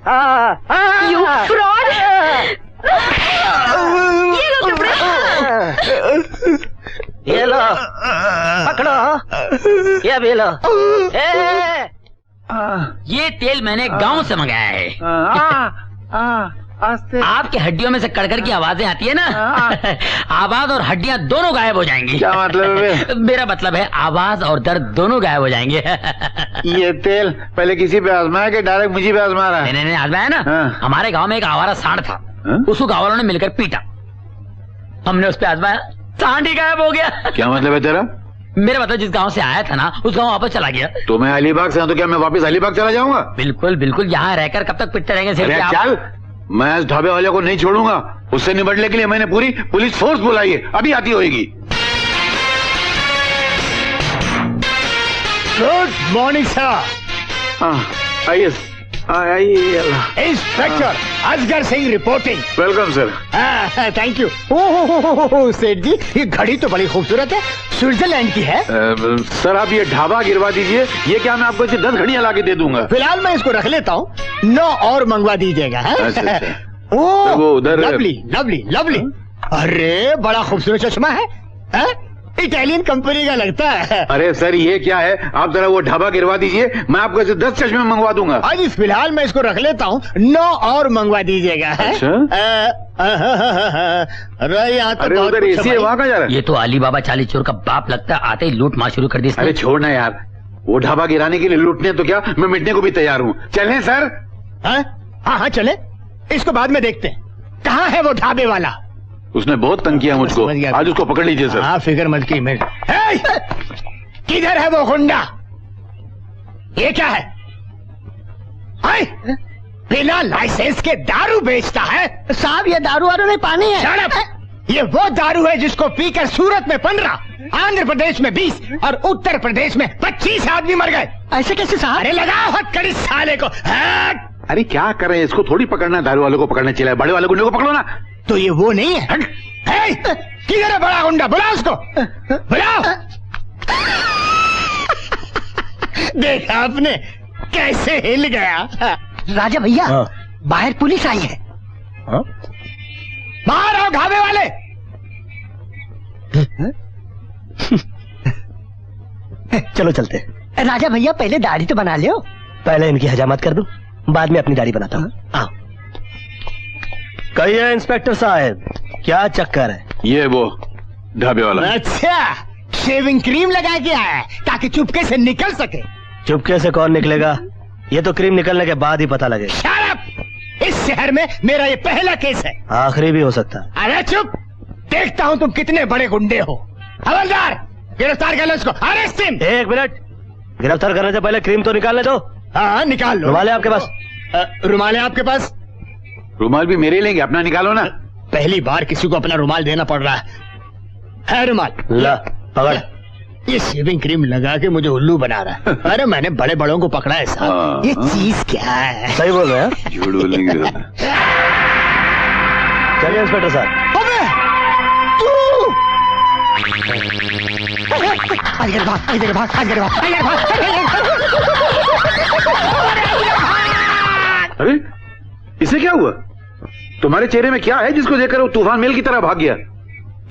You fraud! ये लो कपड़े। ये लो, पकड़ो, ये भी लो। ये तेल मैंने गांव से मंगाया है। आपकी हड्डियों में से कड़कड़ की आवाजें आती है ना, आवाज और हड्डियां दोनों गायब हो जाएंगी। क्या मतलब है? मेरा मतलब है आवाज और दर्द दोनों गायब हो जाएंगे। ये तेल पहले किसी पे आजमाया कि डायरेक्ट मुझे पे आजमा रहा है? नहीं आजमाया ना। हमारे गांव में एक आवारा सांड था, उसको गांव वालों ने मिलकर पीटा। हमने उस पे आजमाया, सांड ही गायब हो गया। क्या मतलब है तेरा? मेरा मतलब जिस गांव से आया था ना, उस गांव वापस चला गया। तो मैं अलीबाग से हूं, तो क्या मैं वापस अलीबाग चला जाऊंगा? बिल्कुल बिल्कुल, यहाँ रहकर कब तक पिटते रहेंगे? चल, मैं इस ढाबे वाले को नहीं छोड़ूंगा। उससे निपटने के लिए मैंने पूरी पुलिस फोर्स बुलाई है, अभी आती होगी। Good morning sir. आइए आइए। Inspector Asgar Singh reporting. Welcome sir. Thank you. Oh सेठ जी, ये घड़ी तो बड़ी खूबसूरत है, स्विट्जरलैंड की है। सर आप ये ढाबा गिरवा दीजिए, ये क्या मैं आपको 10 घड़ियां ला के दे दूंगा। फिलहाल मैं इसको रख लेता हूँ, 9 और मंगवा दीजिएगा। अच्छा। ओह वो उधर लवली लवली लवली। अरे बड़ा खूबसूरत चश्मा है, इटालियन कंपनी का लगता है। अरे सर ये क्या है, आप जरा वो ढाबा गिरवा दीजिए, मैं आपको ऐसे 10 चश्मे मंगवा दूंगा। आज फिलहाल मैं इसको रख लेता हूँ, 9 और मंगवा दीजिएगा। अच्छा? अरे यहाँ तो उधर एसी है, वहाँ कहाँ जा रहा है? ये तो अली बाबा चाली चोर का बाप लगता है, आते ही लूट मार शुरू कर दी। अरे छोड़ना यार, वो ढाबा गिराने के लिए लूटने तो क्या, मैं मिटने को भी तैयार हूँ। चलें सर? हाँ चले, इसको बाद में देखते हैं। कहाँ है वो ढाबे वाला? उसने बहुत तंग किया मुझको, आज उसको पकड़ लीजिए सर। हाँ फिक्र मत की। मैं किधर है वो गुंडा? ये क्या है? बिना लाइसेंस के दारू बेचता है? साहब ये दारू वारू नहीं, पानी है। Shut up! ये वो दारू है जिसको पीकर सूरत में 15, आंध्र प्रदेश में 20 और उत्तर प्रदेश में 25 आदमी मर गए। ऐसे कैसे साहब? अरे लगाओ हथकड़ी साले को। अरे क्या कर रहे हैं, इसको थोड़ी पकड़ना, दारू वालों को पकड़ना चाहिए, बड़े वाले गुंडे को पकड़ो ना। तो ये वो नहीं है? किधर है बड़ा गुंडा? बुलाओ उसको, बुलाओ। देखा आपने कैसे हिल गया? राजा भैया, बाहर पुलिस आई है। बाहर आओ ढाबे वाले। चलो चलते। राजा भैया पहले दाढ़ी तो बना लियो। पहले इनकी हजामत कर दूं, बाद में अपनी दाढ़ी बनाता हूँ। आओ। कहिए इंस्पेक्टर साहब, क्या चक्कर है? ये वो ढाबे वाला। अच्छा, शेविंग क्रीम लगा के आया है ताकि चुपके से निकल सके। चुपके से कौन निकलेगा? ये तो क्रीम निकलने के बाद ही पता लगेगा। Shut up! इस शहर में मेरा ये पहला केस है, आखिरी भी हो सकता है। अरे चुप, देखता हूँ तुम कितने बड़े गुंडे हो। हवलदार, गिरफ्तार कर लो इसको। Arrest him. 1 मिनट, गिरफ्तार करने से पहले क्रीम तो निकालने दो। हाँ निकाल लो। रुमाल है आपके पास? रुमाल है आपके पास? रुमाल भी मेरे लेंगे, अपना निकालो ना। पहली बार किसी को अपना रुमाल देना पड़ रहा है रुमाल। ला पकड़। ये शेविंग क्रीम लगा के मुझे उल्लू बना रहा है। अरे मैंने बड़े बड़ों को पकड़ा है साहब। ये चीज क्या है? सही बोल रहे हैं। झूठ बोलेंगे। चलिए इंस्पेक्टर साहब। अबे तू! अरे इसे क्या हुआ? तुम्हारे चेहरे में क्या है जिसको देखकर वो तूफान मेल की तरह भाग गया?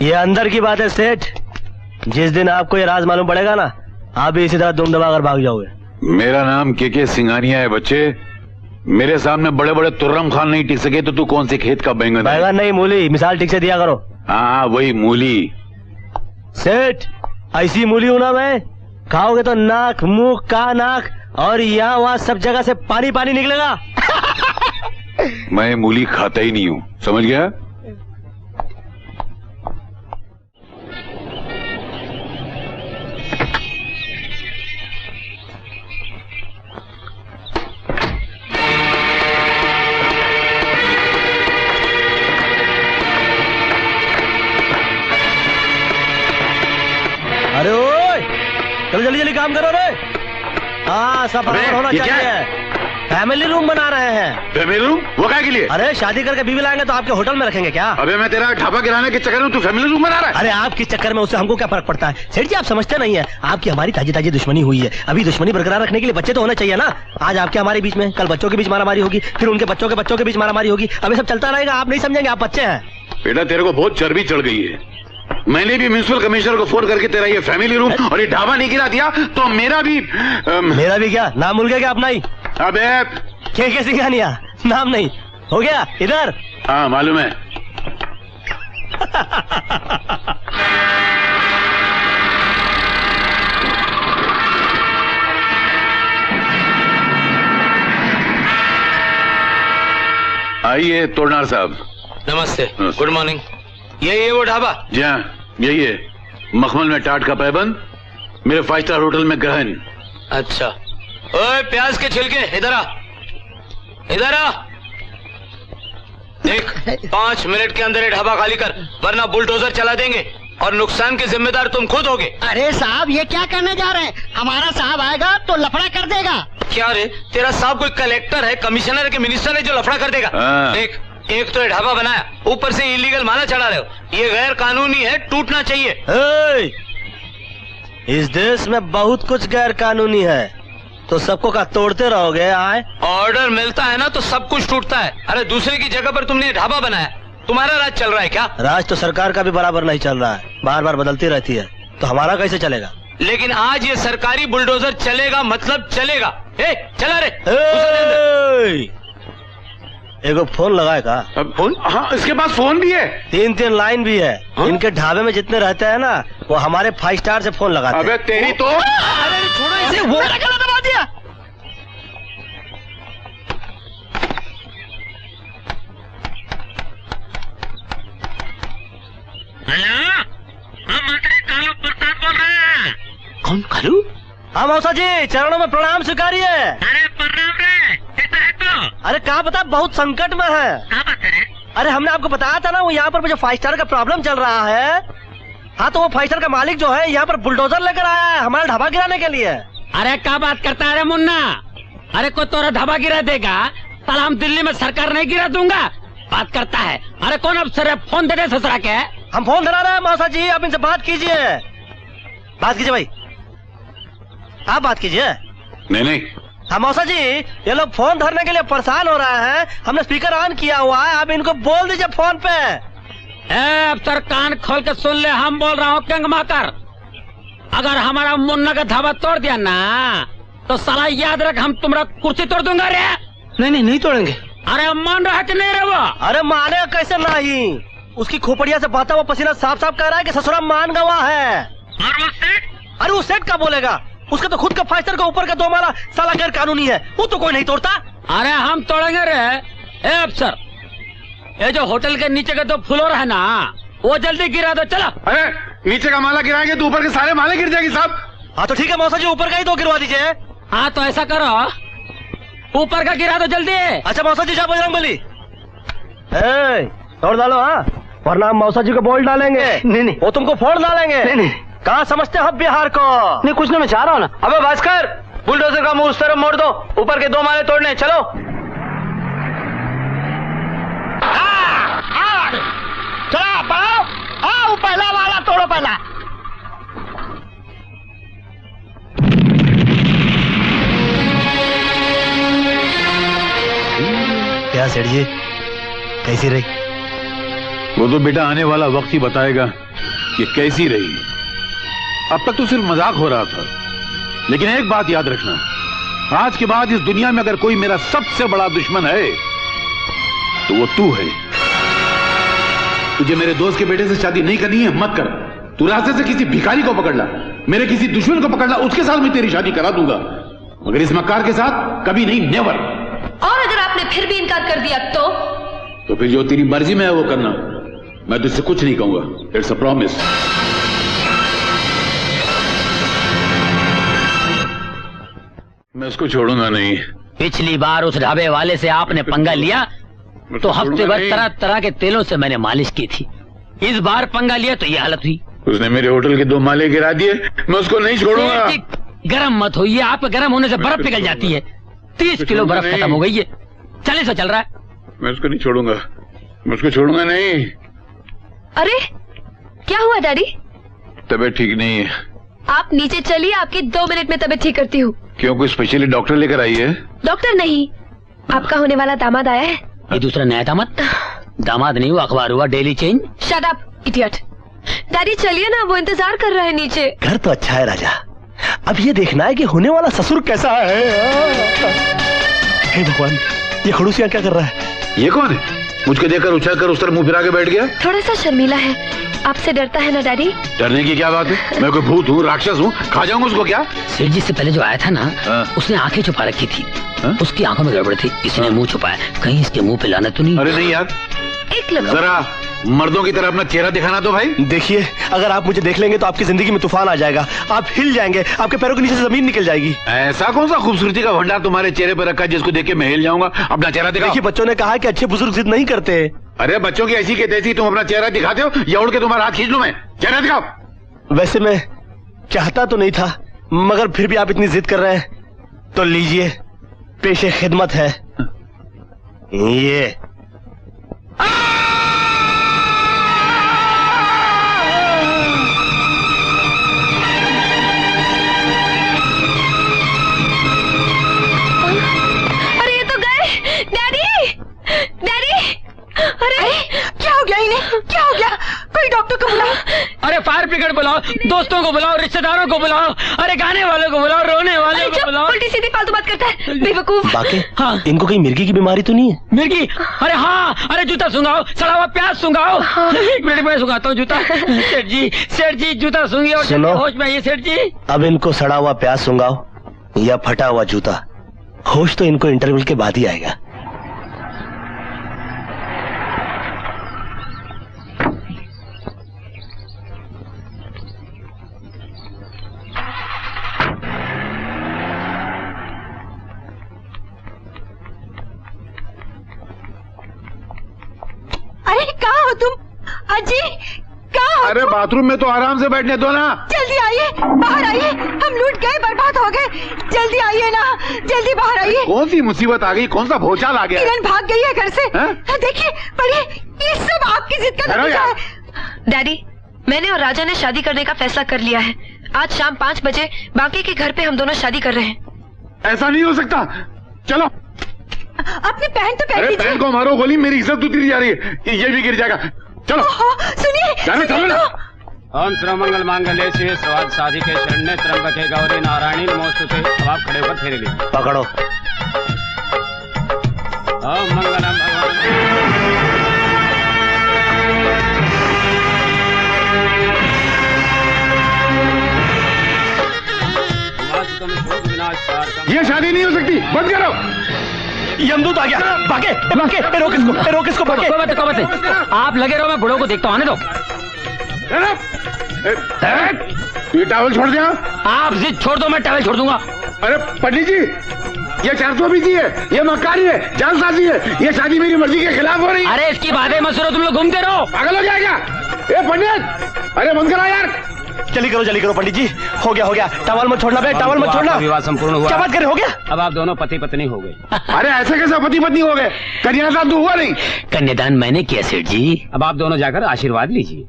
ये अंदर की बात है सेठ। जिस दिन आपको ये राज मालूम पड़ेगा ना, आप भी इसी तरह दुम दबाकर भाग जाओगे। मेरा नाम के सिंघानिया है बच्चे। मेरे सामने बड़े बड़े तुर्रम खान नहीं टिक सके तो तू कौन से खेत का बैंगन? बैंगन नहीं, मूली। मिसाल ठीक से दिया करो। हाँ वही मूली। सेठ ऐसी मूली हूं ना मैं, खाओगे तो नाक, मुंह, कान, आंख और यहाँ वहाँ सब जगह से पानी पानी निकलेगा। मैं मूली खाता ही नहीं हूँ, समझ गया? अरे ओए, चलो जल्दी जल्दी काम करो रे। हाँ सब बराबर होना चाहिए। फैमिली रूम बना रहे हैं। Family room? वो क्या के लिए? अरे शादी करके बीवी लाएंगे तो आपके होटल में रखेंगे क्या? अबे मैं तेरा ढाबा गिराने के चक्कर में तू फैमिली रूम बना रहा है? अरे आपके चक्कर में उससे हमको क्या फर्क पड़ता है सेठ जी, आप समझते नहीं है। आपकी हमारी ताजी ताजी दुश्मनी हुई है, अभी दुश्मनी बरकरार रखने के लिए बच्चे तो होने चाहिए ना। आज आपके हमारे बीच में, कल बच्चों के बीच मारामारी होगी, फिर उनके बच्चों के बीच मारामारी होगी। अभी सब चलता रहेगा, आप नहीं समझेंगे, आप बच्चे हैं। बेटा तेरे को बहुत चर्बी चढ़ गई है। मैंने भी म्यूनिसिपल कमिश्नर को फोन करके तेरा ये फैमिली रूम और ये ढाबा नहीं गिरा दिया तो मेरा भी क्या नाम भूल गया क्या अपना ही? अबे के सिंघानिया नाम नहीं हो गया इधर? हाँ मालूम है। आइए तोड़नार साहब। नमस्ते, गुड मॉर्निंग। ये वो ढाबा? जी हाँ यही है, मखमल में टाट का पैबंद, मेरे 5 स्टार होटल में ग्रहण। अच्छा। ओए प्याज के छिलके इधर आ, इधर आ। देख 5 मिनट के अंदर ये ढाबा खाली कर, वरना बुलडोजर चला देंगे और नुकसान के जिम्मेदार तुम खुद होगे। अरे साहब ये क्या करने जा रहे हैं? हमारा साहब आएगा तो लफड़ा कर देगा। क्या रे, तेरा साहब कोई कलेक्टर है, कमिश्नर है कि मिनिस्टर है जो लफड़ा कर देगा? देख, एक तो ये ढाबा बनाया, ऊपर से इलीगल माना चढ़ा रहे हो, ये गैर कानूनी है, टूटना चाहिए। इस देश में बहुत कुछ गैर कानूनी है, तो सबको का तोड़ते रहोगे? आए ऑर्डर मिलता है ना तो सब कुछ टूटता है। अरे दूसरे की जगह पर तुमने ढाबा बनाया, तुम्हारा राज चल रहा है क्या? राज तो सरकार का भी बराबर नहीं चल रहा है, बार बार बदलती रहती है, तो हमारा कैसे चलेगा? लेकिन आज ये सरकारी बुलडोजर चलेगा, मतलब चलेगा। चला रे। एगो फोन लगाए का? फोन? हाँ इसके पास फोन भी है, 3 लाइन भी है। हाँ? इनके ढाबे में जितने रहते हैं ना वो हमारे 5 स्टार से फोन लगाते हैं। अबे तेरी तो अरे छोड़ो इसे, वो गला दबा दिया। मंत्री कालू प्रसाद बोल रहे हैं। कौन कालू? हाँ मौसा जी, चरणों में प्रणाम स्वीकारिए। अरे प्रणाम रे, कैसा है तू? अरे कहा बता, बहुत संकट में है। क्या बात है? अरे हमने आपको बताया था ना वो यहाँ पर मुझे 5 स्टार का प्रॉब्लम चल रहा है। हाँ तो वो 5 स्टार का मालिक जो है यहाँ पर बुलडोजर लेकर आया है हमारा ढाबा गिराने के लिए। अरे क्या बात करता है रे मुन्ना? अरे कोई तोरा ढाबा गिरा देगा? साला हम दिल्ली में सरकार नहीं गिरा दूंगा, बात करता है। अरे कौन अफसर है, फोन दे दे ससुरा के। हम फोन धरा रहे हैं मौसा जी, आप इनसे बात कीजिए। बात कीजिए भाई, आप बात कीजिए। नहीं हाँ मौसा जी, ये लोग फोन धरने के लिए परेशान हो रहे हैं, हमने स्पीकर ऑन किया हुआ है, आप इनको बोल दीजिए फोन पे। अफसर कान खोल के सुन ले, हम बोल रहा हूँ किंग माकर, अगर हमारा मुन्ना का ढाबा तोड़ दिया ना तो साला याद रख हम तुम्हारा कुर्सी तोड़ दूंगा रे। नहीं तोड़ेंगे। अरे मान रहा कि नहीं रे वो? अरे माने कैसे नहीं, उसकी खोपड़िया से बहता हुआ पसीना साफ साफ कह रहा है कि ससुरा मान गवा है। और वो सेठ? अरे वो सेठ का बोलेगा, उसका तो खुद का 5 स्टार का ऊपर का 2 माला साला गैर कानूनी है, वो तो कोई नहीं तोड़ता। अरे हम तोड़ेंगे रे। ए अफसर, ये जो होटल के नीचे के 2 फ्लोर है ना वो जल्दी गिरा दो, चलो। अरे नीचे का माला गिराएंगे तो ऊपर के सारे माले गिर जाएगी साहब। हाँ तो ठीक है मौसा जी, ऊपर का ही 2 गिरवा दीजिए। हाँ तो ऐसा करो, ऊपर का गिरा दो जल्दी। अच्छा मौसा जी, बजरंगबली तोड़ डालो, हाँ वरना हम मौसा जी को बोल डालेंगे। नहीं वो तुमको फोड़ डालेंगे। नहीं कहाँ समझते हो बिहार को? नहीं कुछ नहीं, मैं चाह रहा हूँ ना। अबे भास्कर, बुलडोजर का मुंह उस तरफ मोड़ दो, ऊपर के 2 माले तोड़ने, चलो। चला पाओ, आओ पहला वाला तोड़ो पहला। क्या सेठ जी, कैसी रही? वो तो बेटा आने वाला वक्त ही बताएगा कि कैसी रही। अब तक तो सिर्फ मजाक हो रहा था, लेकिन एक बात याद रखना, आज के बाद इस दुनिया में अगर कोई मेरा सबसे बड़ा दुश्मन है तो वो तू है। तुझे मेरे दोस्त के बेटे से शादी नहीं करनी है, मत कर। तू रास्ते से किसी भिखारी को पकड़ ला, मेरे किसी दुश्मन को पकड़ ला, उसके साथ मैं तेरी शादी करा दूंगा, मगर इस मक्कार के साथ कभी नहीं, नेवर। और अगर आपने फिर भी इनकार कर दिया तो फिर जो तेरी मर्जी में है वो करना, मैं तुझसे कुछ नहीं कहूंगा। It's a promise. मैं उसको छोड़ूंगा नहीं। पिछली बार उस ढाबे वाले से आपने पंगा लिया तो हफ्ते भर तरह तरह के तेलों से मैंने मालिश की थी, इस बार पंगा लिया तो ये हालत हुई। उसने मेरे होटल के 2 माले गिरा दिए, मैं उसको नहीं छोड़ूंगा। गरम मत होइए, आप गरम होने से बर्फ पिघल जाती है। 30 किलो बर्फ खत्म हो गई है, 40 चल रहा है। मैं उसको नहीं छोड़ूंगा, मैं उसको छोड़ूंगा नहीं। अरे क्या हुआ डैडी? तबीयत ठीक नहीं है। आप नीचे चलिए, आपकी 2 मिनट में तबीयत ठीक करती हूँ। क्यों, कोई स्पेशली डॉक्टर लेकर आई है? डॉक्टर नहीं, आपका होने वाला दामाद आया है। ये दूसरा नया दामाद? दामाद नहीं, वो अखबार हुआ, daily change. Shut up idiot. Daddy चलिए ना, वो इंतजार कर रहा है नीचे। घर तो अच्छा है राजा, अब ये देखना है कि होने वाला ससुर कैसा है। हे भगवान, ये खड़ूसिया क्या कर रहा है? ये कौन है? मुझको देखकर उछल कर उस तरह मुंह फिरा के बैठ गया। थोड़ा सा शर्मीला है, आपसे डरता है ना डैडी? डरने की क्या बात है? मैं कोई भूत हूँ, राक्षस हूँ, खा जाऊंगा उसको क्या? सेठ जी से पहले जो आया था ना, उसने आंखें छुपा रखी थी। उसकी आंखों में गड़बड़ थी, इसने मुंह छुपाया। कहीं इसके मुंह पे लाना तो नहीं? अरे नहीं यार, एक लगाओ। जरा मर्दों की तरह अपना चेहरा दिखाना तो भाई। देखिए, अगर आप मुझे देख लेंगे तो आपकी जिंदगी में तूफान आ जाएगा, आप हिल जाएंगे, आपके पैरों के नीचे से जमीन निकल जाएगी। ऐसा कौन सा खूबसूरती का भंडार तुम्हारे चेहरे पर रखा है जिसको देख के मैं हिल जाऊंगा? अपना चेहरा दिखाओ। देखिए, बच्चों ने कहा कि अच्छे बुजुर्ग जिद नहीं करते। अरे बच्चों की ऐसी के तैसी तुम अपना चेहरा दिखाते हो या उड़ के तुम्हारा हाथ खींच लूं मैं? चेहरा दिखाओ। वैसे मैं चाहता तो नहीं था, मगर फिर भी आप इतनी जिद कर रहे हैं तो लीजिए, पेशे खिदमत है ये। अरे ये तो गए। डैडी, डैडी, अरे क्या हो गया इन्हें? क्या हो गया? कोई डॉक्टर को बुलाओ। अरे फायर ब्रिगेड बुलाओ, दोस्तों को बुलाओ, रिश्तेदारों को बुलाओ, अरे गाने वालों को बुलाओ, रोने वाले को बुलाओ। उल्टी सीधी फालतू बात करता है, बेवकूफ। बाकी हाँ। इनको कहीं मिर्गी की बीमारी तो नहीं है? मिर्गी? अरे हाँ, अरे जूता सुंघाओ, सड़ा हुआ प्याज सुंघाओ। एक मिनट में सुंघाता हूँ जूता। सेठ जी जूता सूंघिए और सुनो। होश में आइए सेठ जी। अब इनको सड़ा हुआ प्याज सुंघाओ या फटा हुआ जूता, होश तो इनको इंटरवल के बाद ही आएगा। अरे कहाँ हो तुम? अजी कहाँ हो? अरे बाथरूम में तो आराम से बैठने दो ना। जल्दी आइए, बाहर आइए, हम लूट गए, बर्बाद हो गए। जल्दी आइए ना, जल्दी बाहर आइए। कौन सी मुसीबत आ गई, कौन सा भूचाल आ गया? किरण भाग गई है घर से। हाँ? देखिए पढ़िए, ये सब आपकी जिद का ठहरो नतीजा यार। है। डैडी, मैंने और राजा ने शादी करने का फैसला कर लिया है। आज शाम 5 बजे बाकी के घर पे हम दोनों शादी कर रहे हैं। ऐसा नहीं हो सकता, चलो। अपनी पहन तो पहन अरे लीजिए। बहन को मारो गोली, मेरी इज्जत उतरी जा रही है, ये भी गिर जाएगा। चलो सुनिए, जाने चलो ना। ओम सर्वमंगल मांगल्ये शिवे सर्वार्थ साधिके शरण्ये त्र्यंबके गौरी नारायणी नमोस्तुते। अब आप खड़े होकर फेरे लीजिए। पकड़ो। ओम मंगलम ये शादी नहीं हो सकती, बंद करो। यमदूत आ गया, भागे, भागे, रोक इसको, रोक इसको, भागे। आप लगे रहो, मैं बुढ़ो को देखता हूँ, आने दो। ये टावल छोड़ दिया। आप जिद छोड़ दो, मैं टॉवल छोड़ दूंगा। अरे पंडित जी, ये 420 है, ये मक्कारी है, जालसाजी है, ये शादी मेरी मर्जी के खिलाफ हो रही है। अरे इसकी बातें मत सुनो, तुम लोग घूमते रहो। पागल हो गया क्या? ए पंडित, अरे बंद करो यार। जल्दी करो पंडित जी, हो गया। टावल मत छोड़ना बे, टावल मत छोड़ना। विवाह संपूर्ण हुआ। क्या बात करे, हो गया? अब आप दोनों पति पत्नी हो गए। अरे ऐसे कैसे पति पत्नी हो गए? कन्यादान तो हुआ नहीं। कन्यादान मैंने किया सेठ जी। अब आप दोनों जाकर आशीर्वाद लीजिए।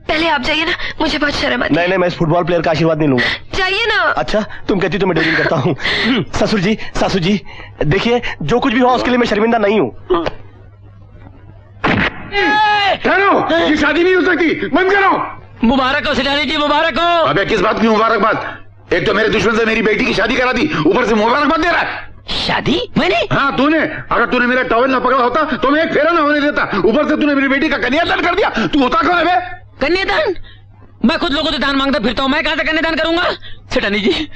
पहले आप जाइए ना, मुझे बहुत शर्म आती है। नहीं, मैं इस फुटबॉल प्लेयर का आशीर्वाद नहीं लूंगा। जाइए ना। अच्छा, तुम कहती तो मैं डीलिंग करता हूँ। ससुर जी, सासू जी, देखिए जो कुछ भी हुआ उसके लिए मैं शर्मिंदा नहीं हूँ। ये शादी नहीं हो सकती, बंद करो। मुबारक हो सिलानी जी, मुबारक हो। अबे किस बात की मुबारकबाद? एक तो मेरे दुश्मन से मेरी बेटी की शादी करा दी, ऊपर से मुबारकबाद दे रहा है। शादी मैंने? हाँ तूने। अगर तूने मेरा टॉवल ना पकड़ा होता तो मैं एक फेरा ना होने देता। ऊपर से तूने मेरी बेटी का कन्यादान कर दिया। तू होता कौन है बे? कन्यादान? मैं खुद लोगों से दान मांगता फिरता हूँ, मैं कहाँ से कन्यादान करूंगा? सेठानी जी,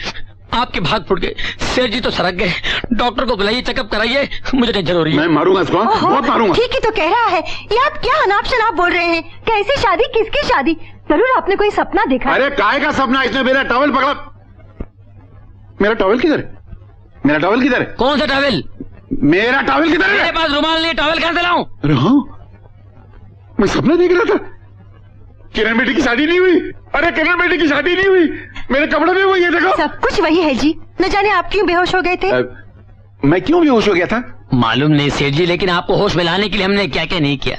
आपके भाग फुट गए, सेठ जी तो सड़क गए, डॉक्टर को बुलाइए, चेकअप कराइए, मुझे टेंशन हो रही है। मैं मारूंगा इसको, बहुत मारूंगा। ठीक ही तो कह रहा है, ये आप क्या अनाप शनाप बोल रहे हैं? कैसी शादी, किसकी शादी? जरूर आपने कोई सपना देखा। अरे काय का सपना? इसने मेरा टॉवल पकड़ा। मेरा टॉवल किधर है? मेरा टॉवल किधर है? कौन सा टॉवल? मेरा टॉवल किधर है? मेरे पास रुमाल नहीं, टॉवल कहाँ से लाऊं? अरे हाँ, मैं सपना देख रहा था। किरण बेटी की शादी नहीं हुई। अरे किरण बेटी की शादी नहीं हुई, मेरे कपड़े में वो, ये देखो। सब कुछ वही है जी, न जाने आप क्यों बेहोश हो गए थे। मैं क्यों बेहोश हो गया था? मालूम नहीं सेठ जी, लेकिन आपको होश में लाने के लिए हमने क्या क्या नहीं किया।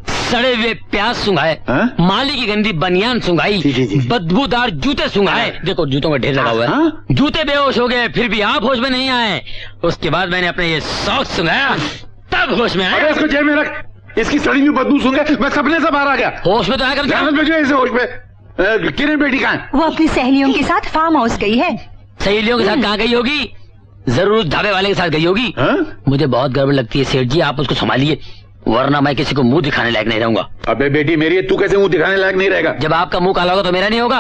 सड़े हुए प्याज सुंघाए, माली की गंदी बनियान सुंघाई, बदबूदार जूते सुंघाए। देखो जूतों का ढेर लगा हुआ है। जूते बेहोश हो गए, फिर भी आप होश में नहीं आए। उसके बाद मैंने अपने ये सॉक्स सुंघाया, तब होश में आया। इसको जेब में रख, इसकी सड़ी हुई बदबू सूंघे मैं सपने से बाहर आ गया। होश में तो आकर इसे होश में। किरण बेटी कहाँ है? वो अपनी सहेलियों के साथ फार्म हाउस गई है। सहेलियों के साथ कहाँ गई होगी? जरूर ढाबे वाले के साथ गई होगी। मुझे बहुत गड़बड़ लगती है सेठ जी, आप उसको संभालिए, वरना मैं किसी को मुंह दिखाने लायक नहीं रहूंगा। अबे बेटी मेरी, तू कैसे मुंह दिखाने लायक नहीं रहेगा? जब आपका मुंह काला होगा तो मेरा नहीं होगा।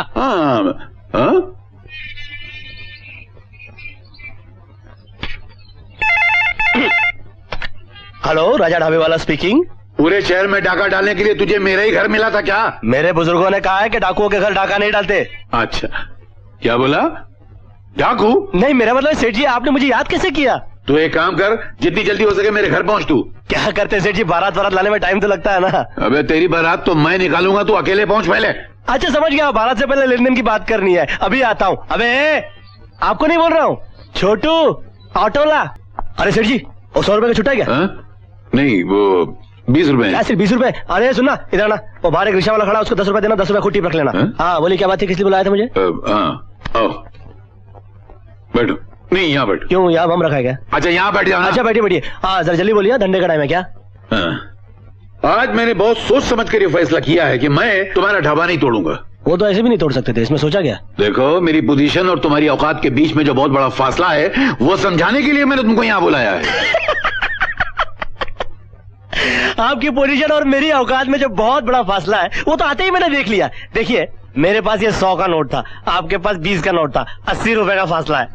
हेलो, राजा ढाबे वाला स्पीकिंग। पूरे शहर में डाका डालने के लिए तुझे मेरा ही घर मिला था क्या? मेरे बुजुर्गों ने कहा है कि डाकुओं के घर डाका नहीं डालते। अच्छा, क्या बोला? डाकू? नहीं, मेरा मतलब सेठ जी आपने मुझे याद कैसे किया? तू एक काम कर, जितनी जल्दी हो सके मेरे घर पहुंच तू। क्या करते सेठ जी, बारात लाने में टाइम तो लगता है ना। अबे तेरी बारात तो मैं निकालूंगा, तू अकेले पहुंच पहले। अच्छा समझ गया, बारात से पहले लेन देन की बात करनी है, अभी आता हूँ। अबे आपको नहीं बोल रहा हूँ, छोटू ऑटो ला। अरे सेठ जी वो 100 रुपए का छुट्टा है क्या? नहीं, वो 20 रुपए। क्या सिर्फ 20 रुपए? अरे सुनना, इधर ना, वो बाहर एक रिक्शा वाला खड़ा, उसको 10 रुपए देना, 10 रुपए खुद टिप रख लेना। हाँ बोली, क्या बात है, किस लिए बुलाया था मुझे? बैठो। नहीं यहाँ बैठ। क्यों, यहाँ बम रखा है क्या? अच्छा यहाँ बैठ जाओ। अच्छा बैठिए बैठिए। हाँ जरा जल्दी बोलिए, धंधे का टाइम है क्या? आज मैंने बहुत सोच समझ कर ये फैसला किया है कि मैं तुम्हारा ढाबा नहीं तोड़ूंगा। वो तो ऐसे भी नहीं तोड़ सकते थे, इसमें सोचा क्या? देखो, मेरी पोजीशन और तुम्हारी औकात के बीच में जो बहुत बड़ा फासला है वो समझाने के लिए मैंने तुमको यहाँ बुलाया है। आपकी पोजीशन और मेरी औकात में जो बहुत बड़ा फासला है वो तो आते ही मैंने देख लिया। देखिए मेरे पास ये 100 का नोट था, आपके पास 20 का नोट था, 80 रुपए का फासला है।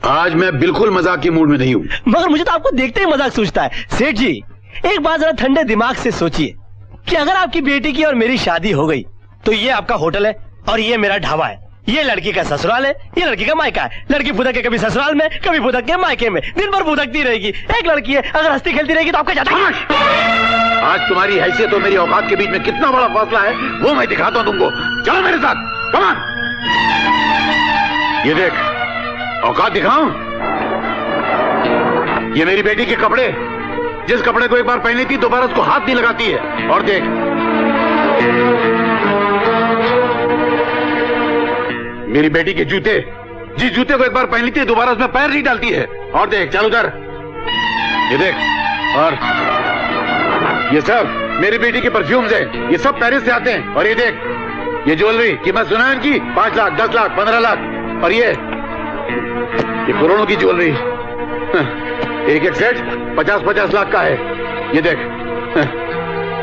आज मैं बिल्कुल मजाक के मूड में नहीं हूँ। मगर मुझे तो आपको देखते ही मजाक सूझता है। सेठ जी एक बात जरा ठंडे दिमाग से सोचिए कि अगर आपकी बेटी की और मेरी शादी हो गई तो ये आपका होटल है और ये मेरा ढाबा है, ये लड़की का ससुराल है, ये लड़की का मायका है। लड़की फुदक के कभी ससुराल में, कभी फुदक के मायके में, दिन भर फुदकती रहेगी। एक लड़की है, अगर हंसती खेलती रहेगी तो आपका जाता है। आज तुम्हारी हैसियत और मेरी औकात के बीच में कितना बड़ा फासला है वो मैं दिखाता हूँ तुमको। चलो मेरे साथ, कम ऑन। ये देख, औकात दिखाऊं? ये मेरी बेटी के कपड़े, जिस कपड़े को एक बार पहनी थी दोबारा उसको हाथ नहीं लगाती है। और देख, मेरी बेटी के जूते, जिस जूते को एक बार पहनी थी दोबारा उसमें पैर नहीं डालती है। और देख, चल उधर, ये देख। और ये सब मेरी बेटी के परफ्यूम्स हैं, ये सब पेरिस से आते हैं। और ये देख, ये ज्वेलरी कीमत सुना है इनकी 5 लाख, 10 लाख, 15 लाख। और ये करोड़ों की ज्वेलरी, एक एक सेट 50-50 लाख का है। ये देख,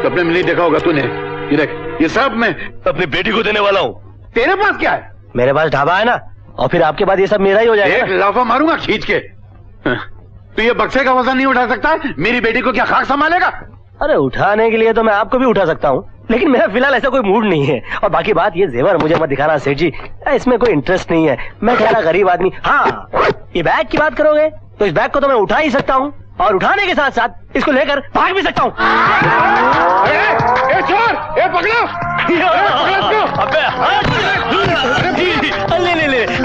अपने में नहीं देखा होगा तूने। ये देख, ये सब मैं अपनी बेटी को देने वाला हूँ। तेरे पास क्या है? मेरे पास ढाबा है ना, और फिर आपके बाद ये सब मेरा ही हो जाएगा। एक लाफा मारूंगा खींच के। तो ये बक्से का वजन नहीं उठा सकता है, मेरी बेटी को क्या खाक संभालेगा? अरे उठाने के लिए तो मैं आपको भी उठा सकता हूँ, लेकिन मेरा फिलहाल ऐसा कोई मूड नहीं है। और बाकी बात, ये जेवर मुझे मत दिखाना सेठ जी, इसमें कोई इंटरेस्ट नहीं है। मैं कह रहा गरीब आदमी। हाँ, ये बैग की बात करोगे तो इस बैग को तो मैं उठा ही सकता हूँ, और उठाने के साथ साथ इसको लेकर भाग भी सकता हूँ।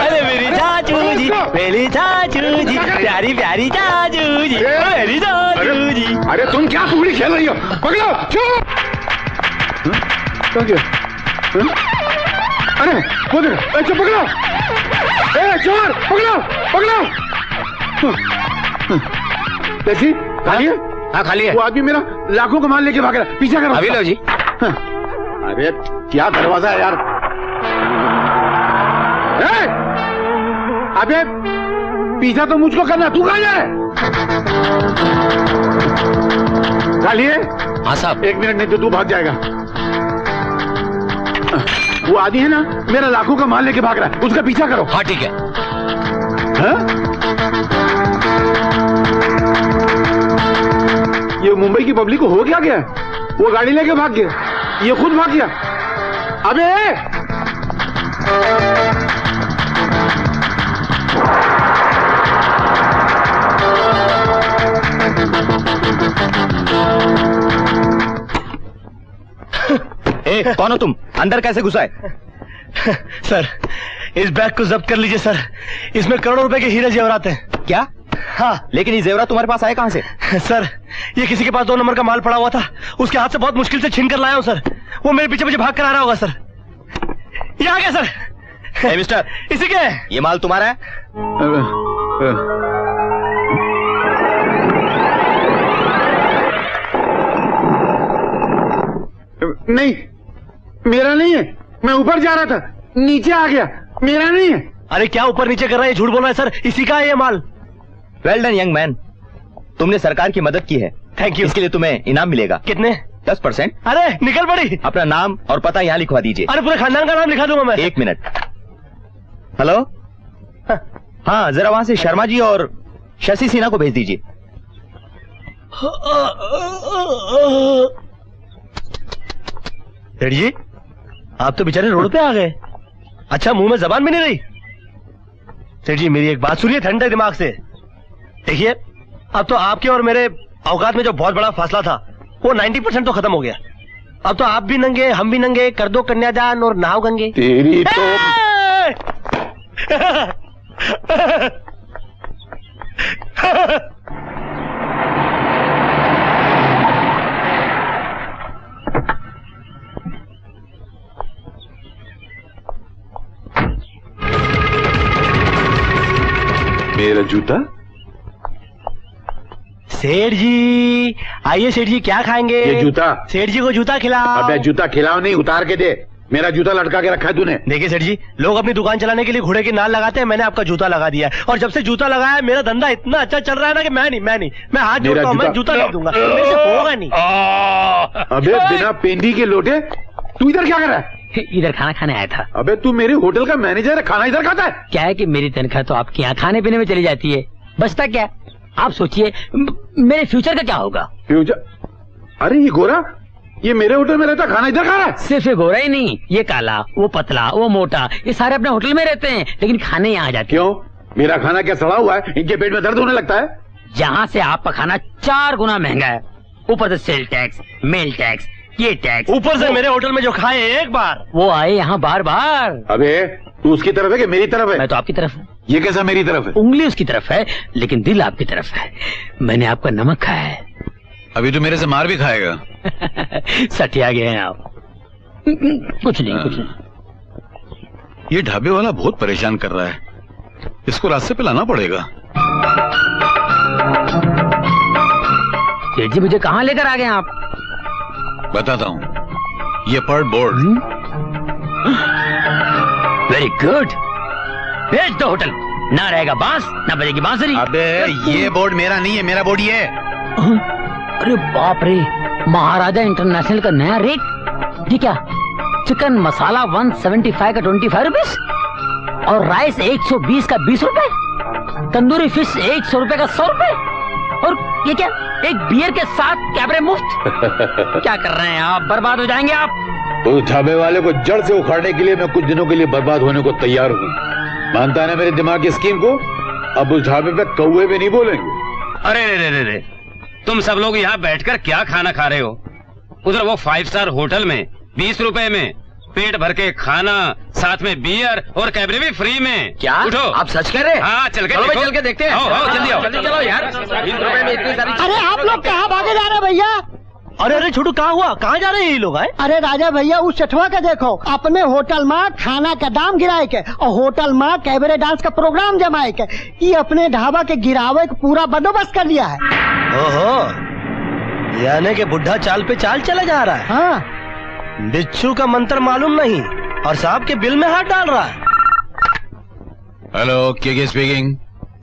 अरे मेरी चाचू जी, मेरी चाचू जी, प्यारी प्यारी चाचू जी, मेरी चाचू जी। अरे तुम क्या टुकड़ी खेल रही हो? पकड़ो, अरे वो देखो, पकड़ो, चोर, पकड़ो, पकड़ो। देखिए, खाली है? हाँ खाली है। वो आदमी मेरा लाखों का माल लेके भाग रहा है, पीछा करो। अभी लो जी। अरे क्या दरवाजा है यार? अबे पीछा तो मुझको करना, तू कहाँ जा रहा है? खाली है? हाँ साहब। 1 मिनट नहीं तो तू भाग जाएगा। वो आदमी है ना, मेरा लाखों का माल लेके भाग रहा है, उसका पीछा करो। हाँ ठीक है। ये मुंबई की पब्लिक को हो क्या गया? वो गाड़ी लेके भाग गया, ये खुद भाग गया। अबे कौन हो तुम? अंदर कैसे घुसा है? सर इस बैग को जब्त कर लीजिए सर, इसमें करोड़ों रुपए के हीरे जेवरात हैं। क्या? हाँ। लेकिन ये जेवरात तुम्हारे पास आए कहाँ से? सर ये किसी के पास 2 नंबर का माल पड़ा हुआ था, उसके हाथ से बहुत मुश्किल से छीन कर लाया हूँ सर। वो मेरे पीछे भाग कर आ रहा होगा सर। ये आ गया सर। मिस्टर, इसी के ये माल तुम्हारा है? नहीं, मेरा नहीं है। मैं ऊपर जा रहा था, नीचे आ गया, मेरा नहीं है। अरे क्या ऊपर नीचे कर रहा है, झूठ बोल रहा है सर, इसी का है ये माल। वेल डन यंग मैन, तुमने सरकार की मदद की है। Thank you. इसके लिए तुम्हें इनाम मिलेगा। कितने? 10%। अरे निकल पड़ी। अपना नाम और पता यहाँ लिखवा दीजिए। अरे पूरे खानदान का नाम लिखा दूंगा मैं। 1 मिनट। हेलो, हाँ जरा वहां से शर्मा जी और शशि सिन्हा को भेज दीजिए। सेठ जी आप तो बेचारे रोड पे आ गए। अच्छा मुंह में जबान भी नहीं रही। सेठ जी मेरी एक बात सुनिए ठंडे दिमाग से। देखिए अब तो आपके और मेरे औकात में जो बहुत बड़ा फासला था वो 90% तो खत्म हो गया। अब तो आप भी नंगे, हम भी नंगे, कर दो कन्यादान और नहाओ गंगे। तेरी तो मेरा जूता। सेठ जी आइए। सेठ जी क्या खाएंगे? ये जूता। सेठ जी को जूता खिलाओ। अबे जूता खिलाओ नहीं, उतार के दे। मेरा जूता लटका के रखा है तूने। देखिए सेठ जी लोग अपनी दुकान चलाने के लिए घोड़े की नाल लगाते हैं, मैंने आपका जूता लगा दिया है। और जब से जूता लगाया है मेरा धंधा इतना अच्छा चल रहा है ना कि मैं हाथ जोड़ता हूँ, मैं जूता नहीं दूंगा, मेरे से होगा नहीं। अबे बिना पेंदी के लोटे, तू इधर क्या कर रहा है? इधर खाना खाने आया था। अबे तू मेरे होटल का मैनेजर है, खाना इधर खाता है? क्या है कि मेरी तनख्वाह तो आपके यहाँ खाने पीने में चली जाती है, बचता क्या? आप सोचिए मेरे फ्यूचर का क्या होगा? फ्यूचर? अरे ये गोरा, ये मेरे होटल में रहता, खाना इधर खा रहा है? सिर्फ ये गोरा ही नहीं, ये काला, वो पतला, वो मोटा, ये सारे अपने होटल में रहते हैं लेकिन खाने यहाँ आ जाते। क्यों? मेरा खाना क्या सड़ा हुआ है? इनके पेट में दर्द होने लगता है? जहाँ से आपका खाना 4 गुना महंगा है, ऊपर से सेल टैक्स, मेल टैक्स, ये टैक्स, ऊपर से मेरे होटल में जो खाए एक बार वो आए यहाँ बार बार। अबे तू उसकी तरफ है कि मेरी तरफ है? मैं तो आपकी तरफ हूँ। ये कैसा मेरी तरफ है? उंगली उसकी तरफ है लेकिन दिल आपकी तरफ है। मैंने आपका नमक खाया है। अभी तो मेरे से मार भी खाएगा। सठिया गए हैं आप। कुछ नहीं कुछ नहीं। ये ढाबे वाला बहुत परेशान कर रहा है, इसको रास्ते पे लाना पड़ेगा। सेठ जी मुझे कहाँ लेकर आ गए आप? बताता हूँ, ये पर बोर्ड। वेरी गुड, भेज दो होटल। ना रहेगा बांस, ना बजेगी बांसुरी। अबे ये बोर्ड मेरा नहीं है, मेरा बोर्ड ये है। अरे बाप रे, महाराजा इंटरनेशनल का नया रेट। ये क्या? चिकन मसाला 175 का 25 रुपीस और राइस 120 का 20 रुपए, तंदूरी फिश 100 रुपए का 100 रुपए, और ये क्या, एक बियर के साथ कैबरे मुफ्त। क्या कर रहे हैं आप? बर्बाद हो जाएंगे आप। उस ढाबे वाले को जड़ से उखाड़ने के लिए मैं कुछ दिनों के लिए बर्बाद होने को तैयार हूँ। मानता है ना मेरे दिमाग की स्कीम को? अब उस ढाबे पे कौवे भी नहीं बोलेंगे। अरे रे रे रे, तुम सब लोग यहाँ बैठकर क्या खाना खा रहे हो? उधर वो 5 स्टार होटल में 20 रुपए में पेट भर के खाना, साथ में बियर और कैबरे भी फ्री में। क्या उठो, आप सच कह रहे हैं? हाँ चल के देखो। चल के देखते हैं। आओ जल्दी आओ। जल्दी चलो यार, 20 रुपए में इतनी सारी। अरे आप लोग कहाँ भागे जा रहे हैं भैया? अरे छोटू कहाँ हुआ, कहाँ जा रहे हैं ये लोग? आए अरे राजा भैया उस सेठवा का देखो, अपने होटल में खाना का दाम गिराए के और होटल में कैबरे डांस का प्रोग्राम जमाए के, ये अपने ढाबा के गिरावे का पूरा बंदोबस्त कर लिया है। ओहो, यानी कि बुढ़ा चाल पे चाल चला जा रहा है। हाँ, बिच्छू का मंत्र मालूम नहीं और साहब के बिल में हाथ डाल रहा है। हेलो, के स्पीकिंग।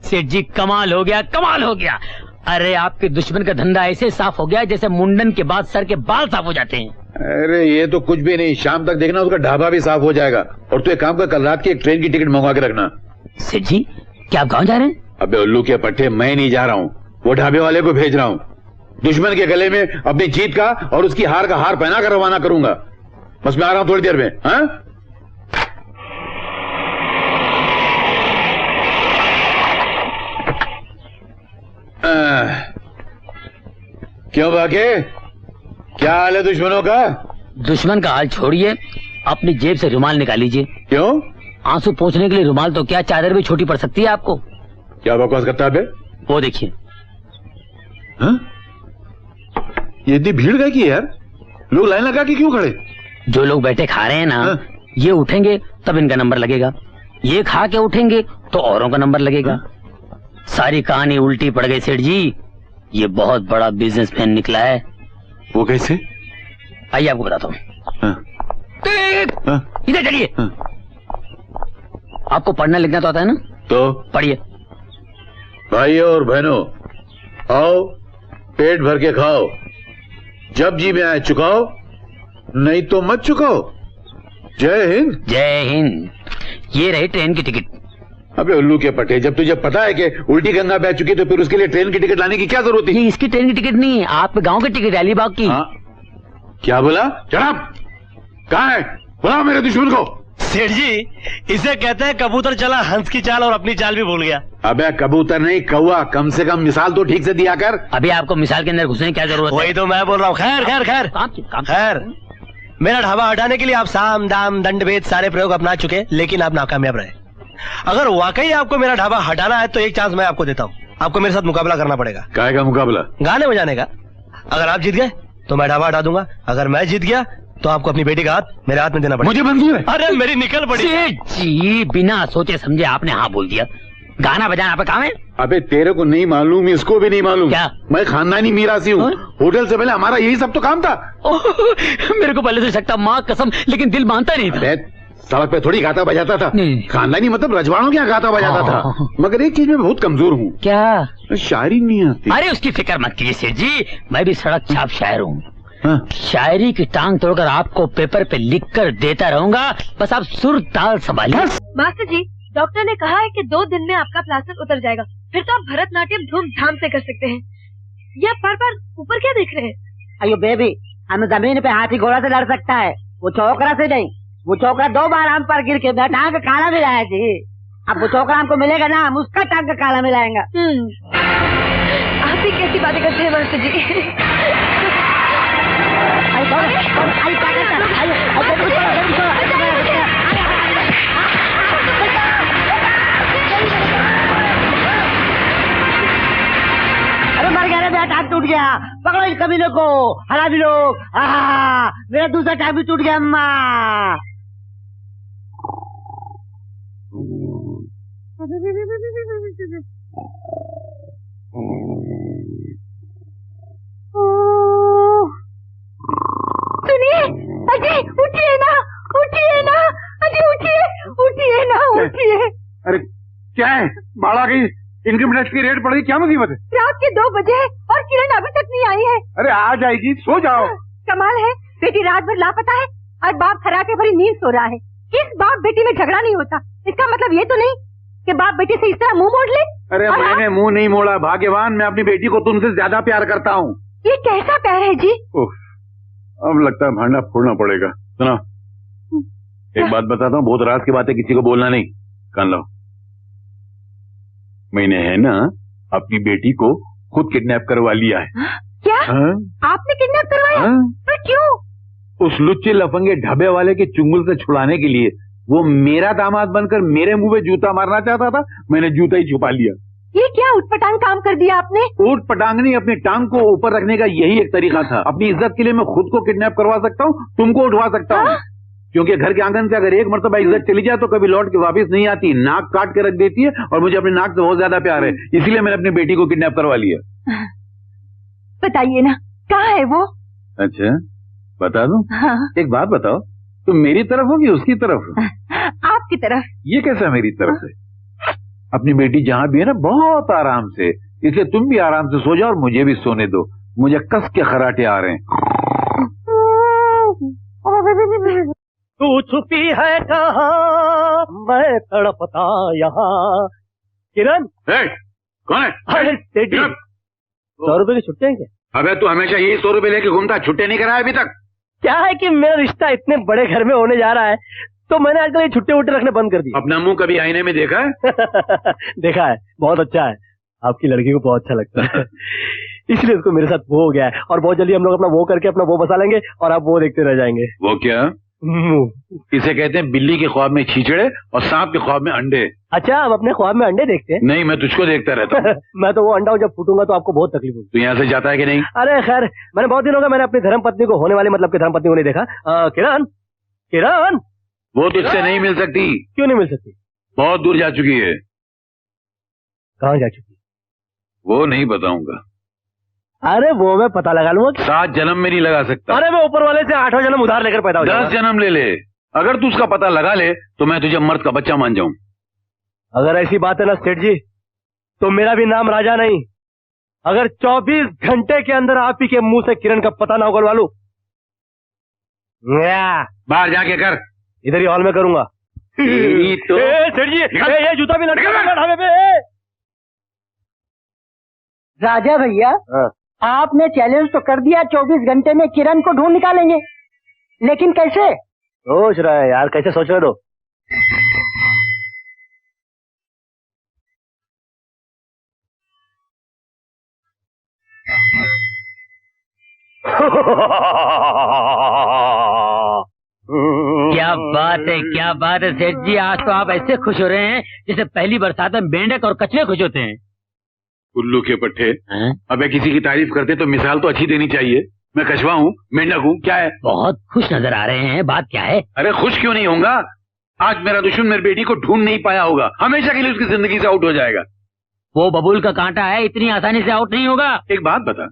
सेठ जी कमाल हो गया, कमाल हो गया। अरे आपके दुश्मन का धंधा ऐसे साफ हो गया जैसे मुंडन के बाद सर के बाल साफ हो जाते हैं। अरे ये तो कुछ भी नहीं, शाम तक देखना उसका ढाबा भी साफ हो जाएगा। और तू एक काम कर, कल रात की एक ट्रेन की टिकट मंगवा के रखना। सेठ जी क्या आप गाँव जा रहे हैं? अबे उल्लू के पट्टे, मैं नहीं जा रहा हूँ, वो ढाबे वाले को भेज रहा हूँ। दुश्मन के गले में अपनी जीत का और उसकी हार का हार पहना कर रवाना करूंगा। बस मैं आ रहा हूँ थोड़ी देर में। हाँ क्यों बाके, क्या हाल है दुश्मनों का? दुश्मन का हाल छोड़िए, अपनी जेब से रुमाल निकाल लीजिए। क्यों? आंसू पोंछने के लिए रुमाल तो क्या, चादर भी छोटी पड़ सकती है आपको। क्या बकवास करता है बे? वो देखिए। ये इतनी भीड़ गई की यार, लोग लाइन लगा के क्यों खड़े? जो लोग बैठे खा रहे हैं ना, ये उठेंगे तब इनका नंबर लगेगा, ये खा के उठेंगे तो औरों का नंबर लगेगा। सारी कहानी उल्टी पड़ गई सेठ जी। ये बहुत बड़ा बिजनेसमैन निकला है। वो कैसे? आइए आपको बताता हूँ। इधर चलिए। आपको पढ़ना लिखना तो आता है ना? तो पढ़िए। भाइयों और बहनों, आओ पेट भर के खाओ, जब जी में आए चुकाओ, नहीं तो मत चुकाओ। जय हिंद। जय हिंद। ये रही ट्रेन की टिकट। अबे उल्लू के पटे, जब तुझे पता है कि उल्टी गंगा बह चुकी तो फिर उसके लिए ट्रेन की टिकट लाने की क्या जरूरत है? ये इसकी ट्रेन की टिकट नहीं, आपके गांव की टिकट है, अलीबाग की। क्या बोला? जनाब कहाँ है? बुलाओ मेरे दुश्मन को। सेठ जी, इसे कहते हैं कबूतर चला हंस की चाल और अपनी चाल भी भूल गया। अबे कबूतर नहीं कौवा, कम से कम मिसाल तो ठीक से दिया कर। अभी आपको मिसाल के अंदर घुसने की क्या जरूरत है? वही तो मैं बोल रहा हूँ। खैर खैर खैर खैर, मेरा ढाबा हटाने के लिए आप साम दाम दंड भेद सारे प्रयोग अपना चुके, लेकिन आप नाकामयाब रहे। अगर वाकई आपको मेरा ढाबा हटाना है तो एक चांस मैं आपको देता हूँ। आपको मेरे साथ मुकाबला करना पड़ेगा। काय का मुकाबला? गाने बजाने का। अगर आप जीत गए तो मैं ढाबा हटा दूंगा, अगर मैं जीत गया तो आपको अपनी बेटी का हाथ मेरे हाथ में देना पड़ेगा। मुझे मंजूर है। अरे मेरी निकल पड़ी। सेठ जी, बिना सोचे समझे आपने हाँ बोल दिया। गाना बजाना पे काम है? अबे तेरे को नहीं मालूम, इसको भी नहीं मालूम। क्या? मैं खानदानी मीरासी हूँ। होटल से पहले हमारा यही सब तो काम था। मेरे को पहले से शक था, माँ कसम, लेकिन दिल मानता नहीं था। सड़क पे थोड़ी गाता बजाता था। खानदानी मतलब रजवाड़ों क्या गाता बजाता था। मगर एक चीज में बहुत कमजोर हूँ। क्या? शायरी नहीं आती। अरे उसकी फिक्र मत कीजिए सेठ जी, मैं भी सड़क छाप शायर हूँ। शायरी की टांग तोड़कर आपको पेपर पे लिख कर देता रहूंगा, बस आप सुर ताल संभालिए। मास्टर जी, डॉक्टर ने कहा है कि 2 दिन में आपका प्लास्टर उतर जाएगा, फिर तो आप भरतनाट्यम धूमधाम से कर सकते हैं। ये पर ऊपर क्या देख रहे हैं? अयो बेबी, हम जमीन पे हाथी घोड़ा से लड़ सकता है, वो छोकरा से नहीं। वो छोकरा 2 बार हम पर गिर के टांग का काला मिलाया जी। अब वो छोकरा हमको मिलेगा ना, हम उसका टांग का काला मिलाएंगा। आप भी कैसी बातें करते हैं मास्टर जी? अरे मर गया रे, मेरा टांग टूट गया। पकड़ो इन कमीनों को, हरा भी लोग। मेरा दूसरा टांग भी टूट गया। अम्मा सुनिए अजी, उठिए ना, उठिए ना अजी, उठिए, उठिए ना, उठिए। अरे क्या है? बाढ़ आ गई, इनकम टैक्स की रेट पड़ गई, क्या मुसीबत है? रात के 2 बजे और किरण अभी तक नहीं आई है। अरे आ जाएगी, सो जाओ। कमाल है, बेटी रात भर लापता है और बाप खराटे भरी नींद सो रहा है। इस बाप बेटी में झगड़ा नहीं होता, इसका मतलब ये तो नहीं कि बाप बेटी से इस तरह मुंह मोड़ ले। अरे मैंने मुंह नहीं मोड़ा, भाग्यवान मैं अपनी बेटी को तुमसे ज्यादा प्यार करता हूँ। ये कैसा प्यार है जी? अब लगता है भांडा फोड़ना पड़ेगा। सुनो, एक बात बताता हूँ, बहुत राज की बात है, किसी को बोलना नहीं। कान लो। मैंने है ना अपनी बेटी को खुद किडनैप करवा लिया है। क्या? आपने किडनैप करवाया? पर क्यों? उस लुच्चे लफंगे ढाबे वाले के चुंगल से छुड़ाने के लिए। वो मेरा दामाद बनकर मेरे मुंह पे जूता मारना चाहता था, मैंने जूता ही छुपा लिया। ये क्या उठपटांग काम कर दिया आपने? उठपटांग नहीं, अपनी टांग को ऊपर रखने का यही एक तरीका था। अपनी इज्जत के लिए मैं खुद को किडनैप करवा सकता हूँ, तुमको उठवा सकता हूँ। क्योंकि घर के आंगन से अगर एक मर्तबा इज्जत चली जाए तो कभी लौट के वापस नहीं आती, नाक काट के रख देती है। और मुझे अपनी नाक से बहुत ज्यादा प्यार है, इसलिए मैंने अपनी बेटी को किडनैप करवा लिया। बताइए ना, कहाँ है वो? अच्छा बता दूं? हाँ। एक बात बताओ, तुम मेरी तरफ हो कि उसकी तरफ हो? आपकी तरफ। ये कैसा मेरी तरफ है? अपनी बेटी जहाँ भी है ना, बहुत आराम से, इसलिए तुम भी आराम से सो जाओ और मुझे भी सोने दो। मुझे कस के खराटे आ रहे हैं। तू छुपी है कहाँ, मैं तड़पता यहाँ। किरण कौन है? अरे 100 रुपए की छुट्टे हैं क्या? अबे तू हमेशा यही 100 रुपए लेके घूमता, छुट्टे नहीं कराया अभी तक? क्या है कि मेरा रिश्ता इतने बड़े घर में होने जा रहा है, तो मैंने आजकल ये छुट्टे वुट्टे रखने बंद कर दिए। अपना मुंह कभी आईने में देखा है? देखा है, बहुत अच्छा है। आपकी लड़की को बहुत अच्छा लगता है, इसलिए उसको मेरे साथ वो हो गया है। और बहुत जल्दी हम लोग अपना वो करके अपना वो बसा लेंगे और आप वो देखते रह जाएंगे। वो क्या? इसे कहते हैं बिल्ली के ख्वाब में छींचड़े और सांप के ख्वाब में अंडे। अच्छा, आप अपने ख्वाब में अंडे देखते हैं? नहीं, मैं तुझको देखता रहता हूँ। मैं तो वो अंडा हूँ, जब फूटूंगा तो आपको बहुत तकलीफ होगी। तू यहाँ से जाता है कि नहीं? अरे खैर, मैंने बहुत दिन हो गए मैंने अपनी धर्मपत्नी को, होने वाली मतलब की धर्मपत्नी को नहीं देखा। किरण, किरण, वो तुझसे नहीं मिल सकती। क्यों नहीं मिल सकती? बहुत दूर जा चुकी है। कहाँ जा चुकी? वो नहीं बताऊंगा। अरे वो मैं पता लगा लूंगा। 7 जन्म में नहीं लगा सकता। अरे मैं ऊपर वाले से 8वां जन्म उधार लेकर पैदा हो जाऊंगा। 10 जन्म ले ले। अगर तू उसका पता लगा ले तो मैं तुझे मर्द का बच्चा मान जाऊं। अगर ऐसी बात है ना सेठ जी, तो मेरा भी नाम राजा नहीं। अगर 24 घंटे के अंदर आप ही के मुंह से किरण का पता ना उगलवा लूं, बाहर जाके कर। इधर ही हॉल में करूंगा। तो सेठ जी, ये जूता भी लटका ढाबे पे। राजा भैया, आपने चैलेंज तो कर दिया 24 घंटे में किरण को ढूंढ निकालेंगे, लेकिन कैसे? सोच रहा है यार, कैसे सोच रहे दो। क्या बात है, क्या बात है सेठ जी, आज तो आप ऐसे खुश हो रहे हैं जैसे पहली बरसात में मेंढक और कछुए खुश होते हैं। उल्लू के पट्टे, अबे किसी की तारीफ करते तो मिसाल तो अच्छी देनी चाहिए। मैं कछुआ हूँ, मेंढक हूँ, क्या है? बहुत खुश नजर आ रहे हैं, बात क्या है? अरे खुश क्यों नहीं होऊंगा? आज मेरा दुश्मन मेरी बेटी को ढूंढ नहीं पाया होगा, हमेशा के लिए उसकी जिंदगी से आउट हो जाएगा। वो बबूल का कांटा है, इतनी आसानी से आउट नहीं होगा। एक बात बता,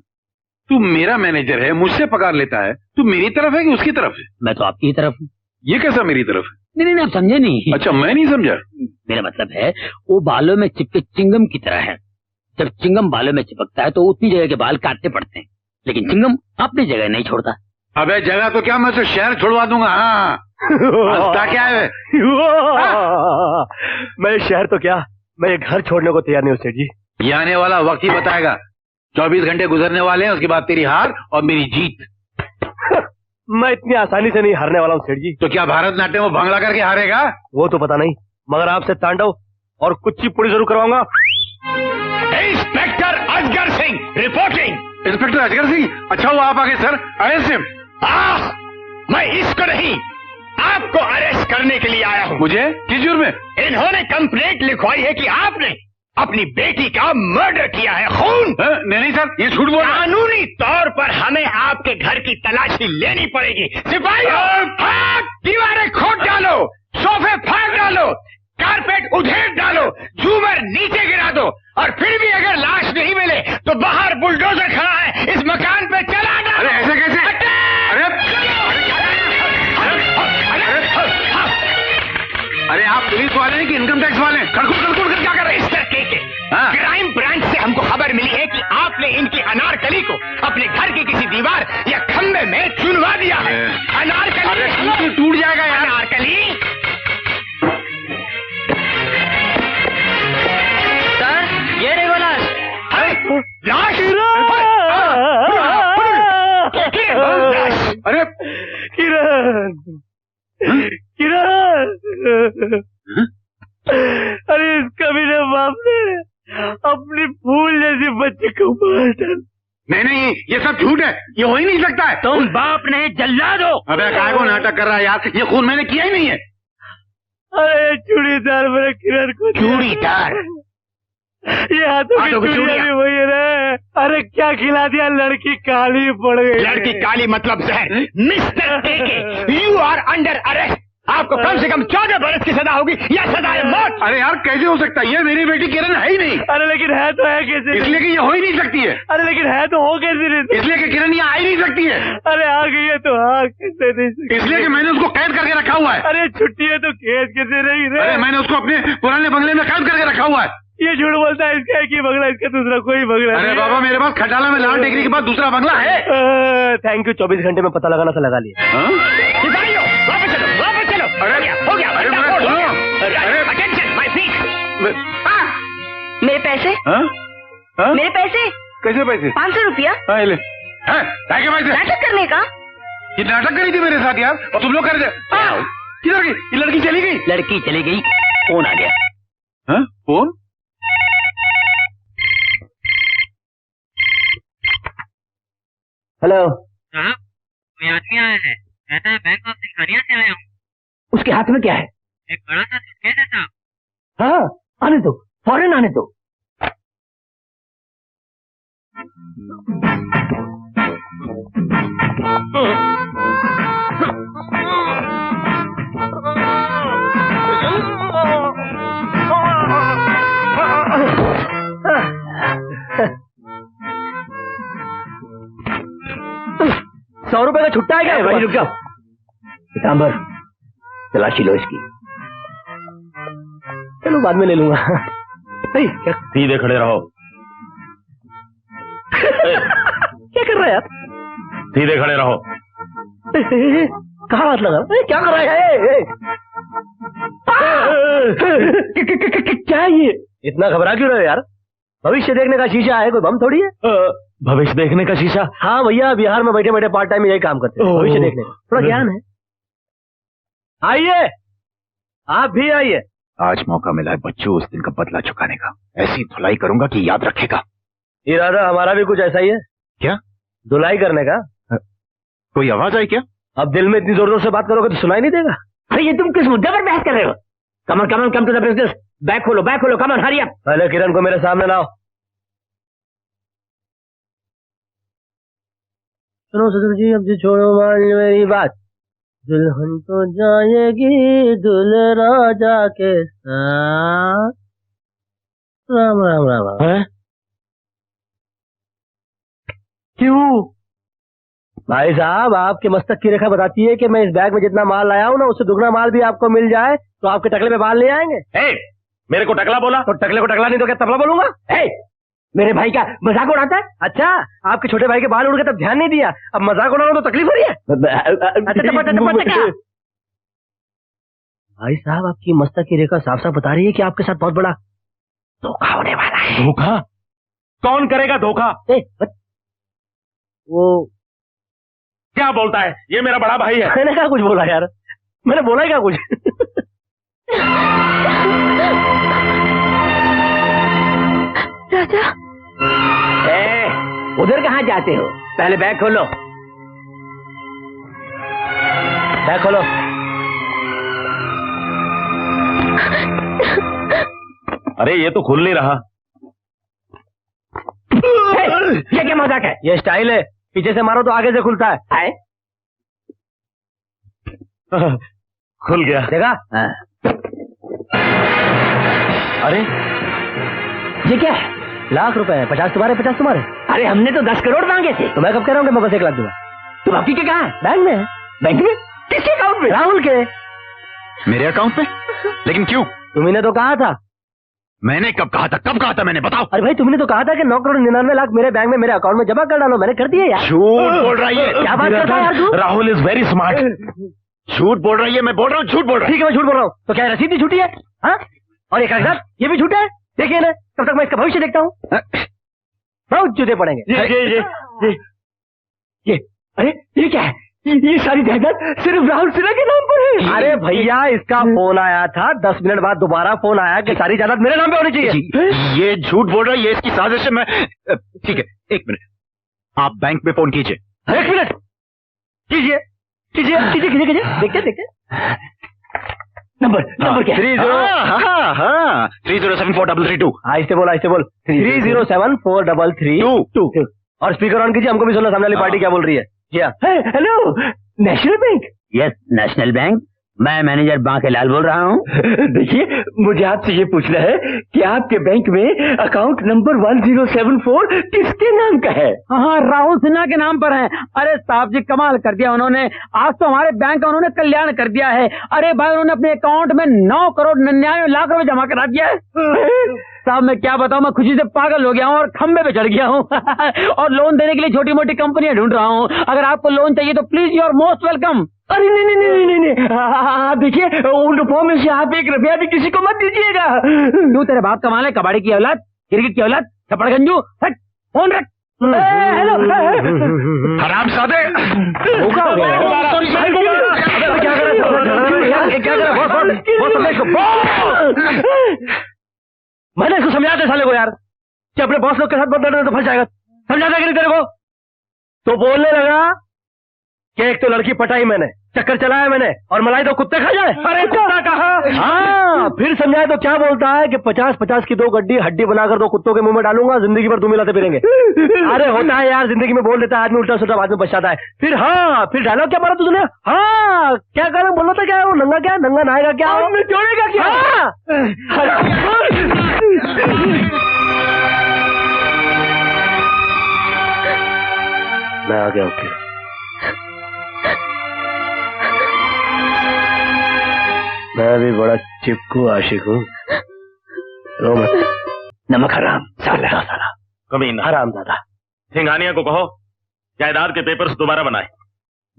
तू मेरा मैनेजर है, मुझसे पगार लेता है, तू मेरी तरफ है कि उसकी तरफ है? मैं तो आपकी तरफ हूँ। ये कैसा मेरी तरफ है? नहीं, आप समझे नहीं। अच्छा, मैं नहीं समझा। मेरा मतलब है वो बालों में चिपके चिंगम की तरह है। जब चिंगम बालों में चिपकता है तो उतनी जगह के बाल काटने पड़ते हैं, लेकिन चिंगम अपनी जगह नहीं छोड़ता। अबे जगह तो क्या, मैं तो शहर छुड़वा दूंगा। हाँ क्या है? मैं शहर तो क्या, मैं ये घर छोड़ने को तैयार नहीं हूँ सेठ जी। ये आने वाला वक्त ही बताएगा। 24 घंटे गुजरने वाले हैं, उसके बाद तेरी हार और मेरी जीत। मैं इतनी आसानी से नहीं हारने वाला हूँ सेठ जी। तो क्या भारतनाट्यम में भंगड़ा करके हारेगा? वो तो पता नहीं, मगर आपसे तांडव और कुचिपुड़ी जरूर करवाऊंगा। Inspector Asgar Singh reporting. Inspector Asgar Singh? अच्छा हुआ आप आ गए सर, अरेस्ट हिम। मैं इसको नहीं, आपको अरेस्ट करने के लिए आया हूँ। मुझे? किस जुर्म में? इन्होंने कंप्लेंट लिखवाई है कि आपने अपनी बेटी का मर्डर किया है। खून? नहीं सर, ये झूठ बोल रहा है। कानूनी तौर पर हमें आपके घर की तलाशी लेनी पड़ेगी। सिपाहियों, दीवारें खोद डालो, सोफे फाड़ डालो, कारपेट उधेड़ डालो, झूमर नीचे गिरा दो, और फिर भी अगर लाश नहीं मिले तो बाहर बुलडोजर खड़ा है, इस मकान पे चला डालो। अरे ऐसे कैसे? अरे आप पुलिस वाले हैं कि इनकम टैक्स वाले हैं? खड़खुड़ खड़खुड़ कर क्या कर रहे हैं? क्राइम ब्रांच से हमको खबर मिली है कि आपने इनकी अनारकली को अपने घर की किसी दीवार या खंबे में चुनवा दिया है। अनारकली टूट जाएगा यार। अनारकली सर, ये रही वो लाश। लाश? अरे किरण, किरण, अरे इसका भी ना बाप ने अपनी फूल जैसी बच्चे को मार डाला। नहीं, ये सब झूठ है, ये हो ही नहीं सकता है। तुम बाप नहीं, जल्लाद हो। अबे काय को नाटक कर रहा है यार, ये खून मैंने किया ही नहीं है। अरे चूड़ीदार मेरे किरण को। चूड़ीदार? ये हाथों की चूड़ियां भी वही है। अरे क्या खिला दिया, लड़की काली पड़ गई। लड़की काली मतलब जहर। Mister KK, you are under arrest. आपको कम से कम 14 बरस की सजा होगी या सजाए मौत। अरे यार कैसे हो सकता है, ये मेरी बेटी किरण है ही नहीं। अरे लेकिन है तो है कैसे? इसलिए कि ये हो ही नहीं सकती है। अरे लेकिन है तो हो कैसे नहीं? इसलिए कि किरण यहाँ आ ही नहीं सकती है। अरे आ गई है तो हाँ कैसे नहीं सकती? इसलिए कि मैंने उसको कैद करके रखा हुआ है। अरे छुट्टी है तो कैद कैसे नहीं रहे? अरे मैंने उसको अपने पुराने बंगले में कैद करके रखा हुआ है। ये झूठ बोलता है, इसका एक ही बंगला, इसका दूसरा कोई बंगला। अरे बाबा, मेरे पास खटाला में लाल टेकरी के बाद दूसरा बंगला है। थैंक यू, 24 घंटे में पता लगाना था, लगा लिया। सिपाहियों, वापस चलो, वापस चलो। अरे हो गया। अरे अटेंशन, माय फीट। मेरे पैसे? मेरे पैसे? कैसे पैसे? 500 रुपया। ले पैसे नाटक करने का? ये नाटक करी थी मेरे साथ यार, और तुम लोग कर दे। किधर गई ये लड़की? चली गई? लड़की चली गई, फोन आ गया। फोन? हेलो। कोई आदमी आया है? कहता है बैंक ऑफ सिंघानिया से आया हूँ। उसके हाथ में क्या है? एक बड़ा सा सूटकेस है साहब। हाँ, आने दो, फौरन आने दो। ₹100 का छुट्टा है क्या? वही रुक जाओ। पीताम्बर, तलाशी लो इसकी। चलो बाद में ले लूंगा। नहीं क्या सीधे खड़े रहो। क्या कर रहा है यार? सीधे खड़े रहो। कहाँ हाथ लगा? क्या कर रहा है? क्या है ये? इतना घबरा क्यों रहे हो यार? भविष्य देखने का शीशा है, कोई बम थोड़ी है। भविष्य देखने का शीशा? हाँ भैया, बिहार में बैठे बैठे पार्ट टाइम यही काम करते हैं, भविष्य देखने का थोड़ा ज्ञान है। आइए, आप भी आइए। आज मौका मिला है बच्चों उस दिन का बदला चुकाने का। ऐसी धुलाई करूंगा कि याद रखेगा। इरादा हमारा भी कुछ ऐसा ही है। क्या? धुलाई करने का। कोई आवाज आई क्या? अब दिल में इतनी जोर जोर से बात करोगे तो सुनाई नहीं देगा। अरे ये तुम किस मुद्दे पर बहस कर रहे हो? Come on come on come to the business. Bag खोलो, कमन हरी अप। पहले किरण को मेरे सामने लाओ। सुनो ससुर जी, अब जो छोड़ो मान मेरी बात। दुल्हन तो जाएगी दुल राजा के साथ। राम राम राम राम। क्यों? भाई साहब, आपके मस्तक की रेखा बताती है कि मैं इस बैग में जितना माल लाया हूँ ना, उससे दुगना माल भी आपको मिल जाए तो आपके टकले में बाल ले आएंगे। मेरे को टकला बोला? तो टकले को टकला नहीं तो क्या तबला बोलूंगा? मेरे भाई का मजाक उड़ाता है? अच्छा, आपके छोटे भाई के बाल उड़ गए तब ध्यान नहीं दिया, अब मजाक उड़ा रहा हूं तो तकलीफ हो रही है? भाई साहब, आपकी मस्तक की रेखा साफ साफ बता रही है कि आपके साथ बहुत बड़ा धोखा होने वाला है। धोखा? कौन करेगा धोखा? वो क्या बोलता है? ये मेरा बड़ा भाई है। मैंने क्या कुछ बोला यार? मैंने बोला ही क्या कुछ? राजा, उधर कहाँ जाते हो? पहले बैग खोलो। बैग खोलो। अरे ये तो खुल नहीं रहा। ये क्या मजाक है? ये स्टाइल है, पीछे से मारो तो आगे से खुलता है। खुल गया। देखा? अरे ये क्या है? ₹1,00,000 है। 50 तुम्हारे, 50 तुम्हारे। अरे हमने तो 10 करोड़ मांगे थे। तो मैं कब कह रहा हूँ कि मैं बस 1 लाख दूंगा? तो बाकी के कहाँ है? बैंक में है। बैंक में? किसके अकाउंट में? राहुल के। मेरे अकाउंट में? लेकिन क्यों? तुमने तो कहा था। मैंने कब कहा था? कब कहा था मैंने? बताओ। अरे भाई, तुमने तो कहा था कि 9,99,00,000 मेरे बैंक में मेरे अकाउंट में जमा कर डालो। मैंने कर दिया यार। झूठ बोल रही है। क्या बात करता है यार तू? Rahul is very smart. झूठ बोल रही है। मैं बोल रहा हूँ झूठ बोल रहा है। ठीक है, मैं झूठ बोल रहा हूँ। तो क्या रसीद भी झूठी है? हाँ? और ये कागजात ये भी झूठा है? देखिए ना, तब तक मैं इसका भविष्य देखता हूँ। बहुत जूते पड़ेंगे। ये अरे ये क्या है? ये सारी जायदाद सिर्फ राहुल सिन्हा के नाम पर है। अरे भैया, इसका फोन आया था, 10 मिनट बाद दोबारा फोन आया कि सारी जायदाद मेरे नाम पे होनी चाहिए। ये झूठ बोल रहा है। ये इसकी साजिश है। मैं ठीक है, 1 मिनट, आप बैंक में फोन कीजिए। 1 मिनट कीजिए, कीजिए, कीजिए, कीजिए, कीजिए। देखते देखते नंबर क्या? 30743332। आहिस्ते बोल, आहिस्ते बोल। 30743332। और स्पीकर ऑन कीजिए, हमको भी सुनना सामने वाली पार्टी क्या बोल रही है। जी हाँ। Hello, national bank? Yes, national bank. मैं मैनेजर बांकेलाल बोल रहा हूँ। देखिए, मुझे आपसे ये पूछना है कि आपके बैंक में अकाउंट नंबर 1074 किसके नाम का है? हाँ, राहुल सिन्हा के नाम पर है। अरे साहब जी, कमाल कर दिया उन्होंने। आज तो हमारे बैंक का उन्होंने कल्याण कर दिया है। अरे भाई, उन्होंने अपने अकाउंट में 9,99,00,000 रुपए जमा करा दिया है। साहब मैं क्या बताऊं, मैं खुशी से पागल हो गया हूँ और खंबे पे चढ़ गया हूँ। और लोन देने के लिए छोटी मोटी कंपनियां ढूंढ रहा हूँ। अगर आपको लोन चाहिए तो please you are most welcome. अरे नहीं नहीं नहीं नहीं नहीं, देखिए, उन रुपयों में से आप 1 रुपया भी किसी को मत दीजिएगा। तू तेरे बाप कमाल है, कबाड़ी की औलाद, क्रिकेट की औलाद, थप्पड़गंजू, हट, फोन रख। हेलो, हरामजादे। मैंने इसको समझा दे साले को यार कि अपने बॉस लोग के साथ बदलने तो फंस जाएगा। समझा था कि नहीं तेरे को? तो बोलने लगा कि एक तो लड़की पटाई मैंने, चक्कर चलाया मैंने, और मलाई तो कुत्ते खा जाए। अरे कुत्ता कहा? हाँ, फिर समझाए तो क्या बोलता है कि 50-50 की 2 गड्डी हड्डी बनाकर 2 कुत्तों के मुंह में डालूंगा, जिंदगी भर तुम मिलाते फिरेंगे। अरे होता है यार, जिंदगी में बोल देता है आदमी, उल्टा सुल्टा बाद में पछताता है। फिर हाँ, फिर डायलॉग क्या मारा तुझने? हाँ, क्या कह रहा बोलो था? क्या है वो? नंगा क्या? नंगा नहाएगा क्या? जोड़ेगा क्या? मैं आ गया। ओके, मैं भी बड़ा चिपकू आशिक हूँ। रो मत। नमक हराम साला। कमीना हराम दादा। सिंघानिया को कहो जायदाद के पेपर्स दोबारा बनाए।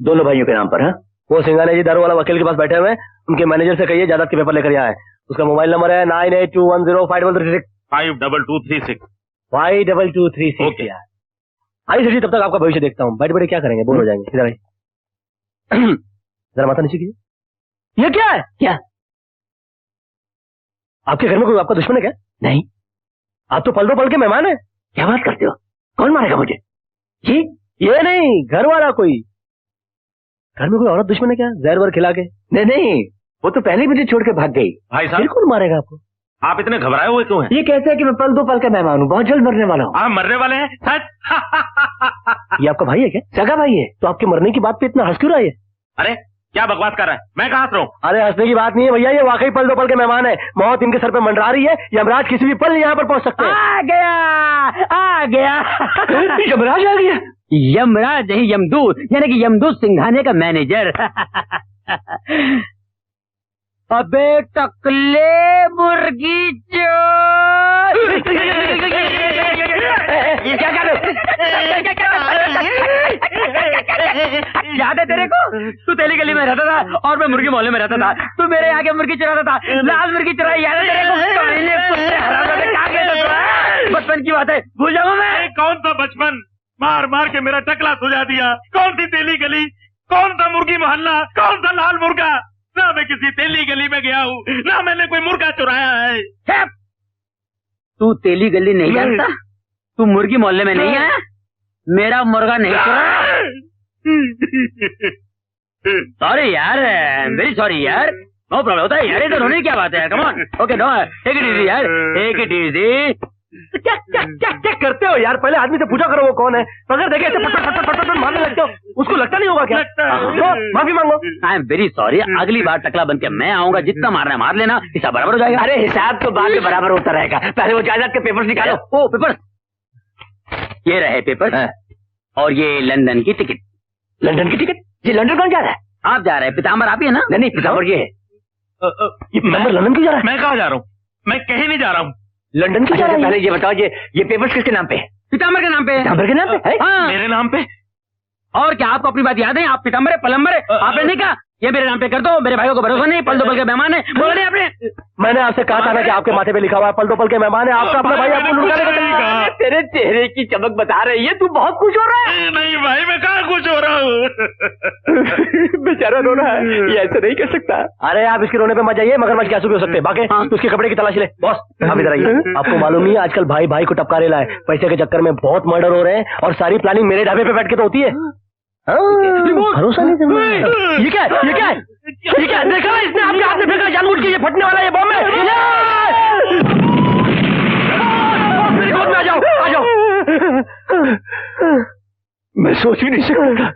दोनों भाइयों के नाम पर है। वो सिंघानिया जी दारू वाला वकील के पास बैठे हुए हैं, उनके मैनेजर से कहिए जायदाद के पेपर लेकर आए। उसका मोबाइल नंबर है 9821052236 52236 52236। ओके। आइए सर जी, तब तक आपका भविष्य देखता हूँ। बैठे बैठे क्या करेंगे, बोर हो जाएंगे। इधर आइए, जरा माथा नीचे कीजिए। ये क्या है? क्या? आपके घर में कोई आपका दुश्मन है क्या? नहीं। आप तो पल दो पल के मेहमान है। क्या बात करते हो? कौन मारेगा मुझे? ये नहीं, घर वाला कोई। घर में कोई औरत दुश्मन है क्या, जहर वर खिला के? नहीं, वो तो पहले मुझे छोड़ के भाग गई। भाई साहब, फिर कौन मारेगा आपको? आप इतने घबराए हुए क्यों हैं? ये कहते हैं कि मैं पल दो पल का मेहमान हूँ, बहुत जल्द मरने वाला हूँ। आप मरने वाले हैं? ये आपका भाई है क्या? सगा भाई है। तो आपके मरने की बात पे इतना हंस क्यों रहा है? अरे क्या बकवास कर रहा है? मैं कहाँ हंस रहा हूँ? अरे हंसने की बात नहीं है भैया, ये वाकई पल दो पल के मेहमान है। मौत इनके सर पे मंडरा रही है, यमराज किसी भी पल यहाँ पर पहुंच सकते हैं। आ गया यमराज आ गया? यमराज नहीं, यमदूत, यानी कि यमदूत सिंघानिया का मैनेजर। अबे टकले मुर्गी चोर! ये क्या कर रहे याद है तेरे को? तू तेली गली में रहता था और मैं मुर्गी मोहल्ले में रहता था। तू मेरे आगे मुर्गी चुराता था, लाल मुर्गी चुराई। याद है तेरे को? बचपन की बात है, भूल जाऊंगा मैं? कौन सा बचपन? मार मार के मेरा टकला सुझा दिया। कौन सी तेली गली, कौन सा मुर्गी मोहल्ला, कौन सा लाल मुर्गा? ना मैं किसी तेली गली में गया हूँ, ना मैंने कोई मुर्गा चुराया है। तू तेली गली नहीं जानता? तू मुर्गी मोहल्ले में नहीं आया? मेरा मुर्गा नहीं चुराया? सॉरी यार, वेरी सॉरी यार। नो प्रॉब्लम, होता है यार, ये तो रोने की क्या बात है। Come on, okay, no, take it easy यार, टेक इट इजी। क्या करते हो यार? पहले आदमी से पूछा करो वो कौन है। अगर देखे ऐसे फट मारने लगते हो, उसको लगता नहीं होगा क्या? तो माफी मांगो। आई एम वेरी सॉरी, अगली बार टकला बन के मैं आऊंगा, जितना मारना है मार लेना, हिसाब बराबर हो जाएगा। अरे हिसाब तो बाद में बराबर होता रहेगा, पहले वो जायदाद के पेपर्स निकालो। ओ पेपर्स, ये रहे पेपर्स, और ये लंदन की टिकट। लंदन की टिकट? ये लंदन कौन जा रहा है? आप जा रहे हैं। पीताम्बर आप ही है ना? नहीं, पीताम्बर ये है। पीताम्बर लंदन क्यों जा रहा है? मैं कहाँ जा रहा हूँ? मैं कहीं नहीं जा रहा हूँ। लंदन की? पहले ये बताओ, ये पेपर्स किसके नाम पे है? पीताम्बर के नाम पे। पीताम्बर के नाम पे? हाँ। मेरे नाम पे? और क्या आपको अपनी बात याद है? आप पीताम्बर है, पलम्बर है, आपने नहीं कहा ये मेरे नाम पे कर दो? मेरे भाइयों को भरोसा नहीं, पल दो पल के मेहमान है, बोला नहीं आपने? मैंने आपसे कहा था ना कि आपके माथे पे लिखा हुआ है पल दो पल के मेहमान है। आपका अपना भाई आपको लुटा लेगा। तेरे चेहरे की चमक बता रही है, तू बहुत खुश हो रहा है। नहीं भाई, मैं कहाँ खुश हो रहा हूँ? बेचारा रो रहा है, ये ऐसे नहीं कर सकता। अरे आप इसके रोने पे मत जाइए, मगरमच्छ कैसे भी हो सकते हैं। बाकी उसके कपड़े की तलाशी ले। बॉस आप इधर आइए। आपको मालूम नहीं है आजकल भाई भाई को टपका रहा है, पैसे के चक्कर में बहुत मर्डर हो रहे हैं, और सारी प्लानिंग मेरे ढाबे पे बैठ के तो होती है। भरोसा नहीं करना। ये क्या है? ये क्या है? ये क्या है? देखा इसने आपके हाथ में फेंका जानबूझ के, ये फटने वाला ये बम है। मेरी गोद में आ जाओ, आ जाओ। मैं सोच भी नहीं सकता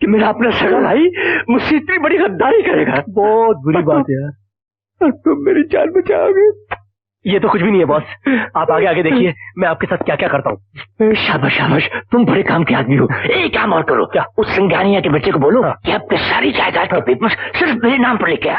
कि मेरा अपना सगा भाई मुझसे इतनी बड़ी गद्दारी करेगा। बहुत बुरी बात है यार, तुम मेरी जान बचाओगे। ये तो कुछ भी नहीं है बॉस, आप आगे आगे देखिए मैं आपके साथ क्या क्या करता हूँ। शाबाश शाबाश, तुम बड़े काम के आदमी हो। एक काम और करो, क्या उस सिंघानिया के बच्चे को बोलो कि आपके सारी जायदाद के पेपर्स सिर्फ मेरे नाम पर लेके आ।